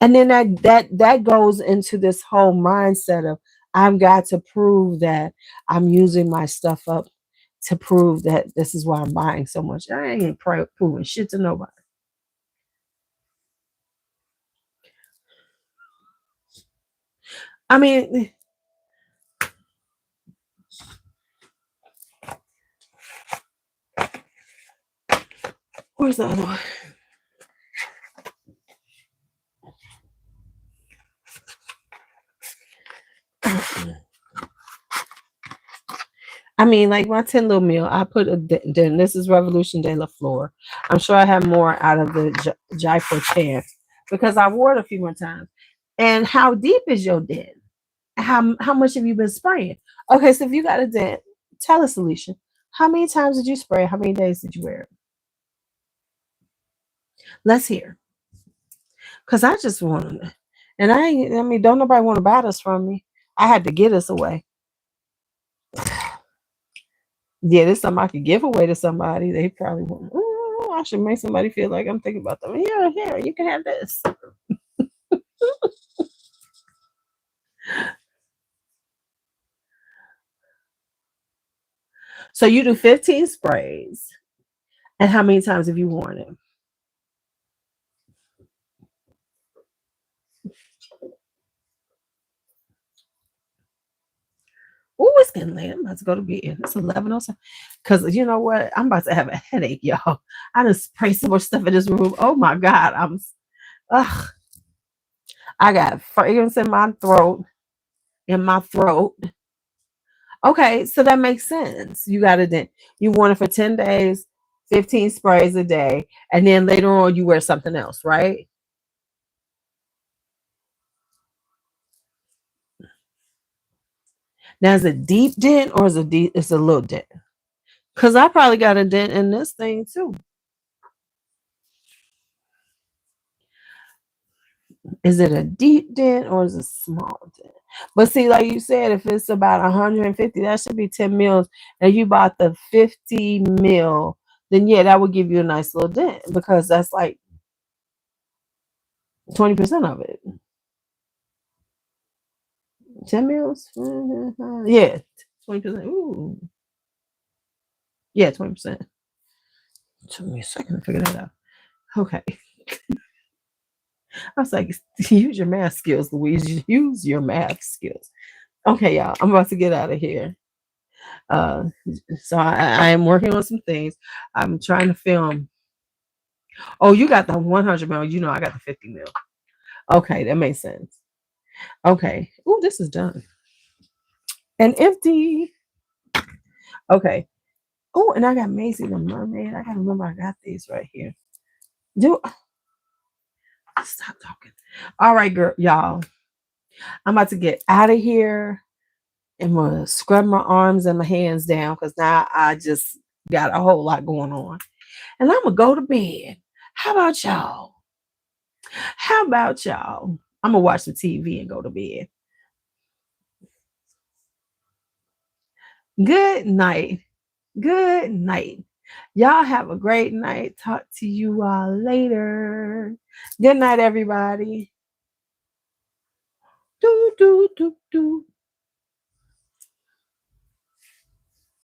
And then that goes into this whole mindset of I've got to prove that I'm using my stuff up to prove that this is why I'm buying so much. I ain't proving shit to nobody. I mean, where's the other one? I mean, like my 10 little meal, I put then this is Revolution de la Fleur. I'm sure I have more out of the Jaipur chance because I wore it a few more times. And how deep is your dent? How much have you been spraying? Okay, so if you got a dent, tell us, Alicia, how many times did you spray? How many days did you wear it? Let's hear. Cause I just want to, and I mean, don't nobody want to buy this from me. I had to get this away. Yeah, this is something I could give away to somebody. They probably won't. Oh, I should make somebody feel like I'm thinking about them. Here, you can have this. So you do 15 sprays. And how many times have you worn it? Oh, it's getting late. I'm about to go to bed. It's 11:07. Because you know what? I'm about to have a headache, y'all. I just spray so much stuff in this room. Oh my God. Ugh. I got fragrance in my throat. In my throat. Okay, so that makes sense. You got it then. You want it for 10 days, 15 sprays a day, and then later on you wear something else, right? Now is it deep dent or is it deep? It's a little dent. Cause I probably got a dent in this thing too. Is it a deep dent or is it a small dent? But see, like you said, if it's about 150, that should be 10 mils. And you bought the 50 mil, then yeah, that would give you a nice little dent because that's like 20% of it. 10 mils? Yeah, 20%. Ooh. Yeah, 20%. Took me a second to figure that out. Okay. I was like, use your math skills, Louise. Use your math skills. Okay, y'all. I'm about to get out of here. Uh, so I am working on some things. I'm trying to film. Oh, you got the 100 mil. You know, I got the 50 mil. Okay, that makes sense. Okay. Oh, this is done and empty. Okay. Oh, and I got Maisie the mermaid. I gotta remember I got these right here. Do stop talking. All right, girl, y'all. I'm about to get out of here. I'm gonna scrub my arms and my hands down because now I just got a whole lot going on. And I'm gonna go to bed. How about y'all? How about y'all? I'm gonna watch some TV and go to bed. Good night. Good night. Y'all have a great night. Talk to you all later. Good night, everybody. Do do do do.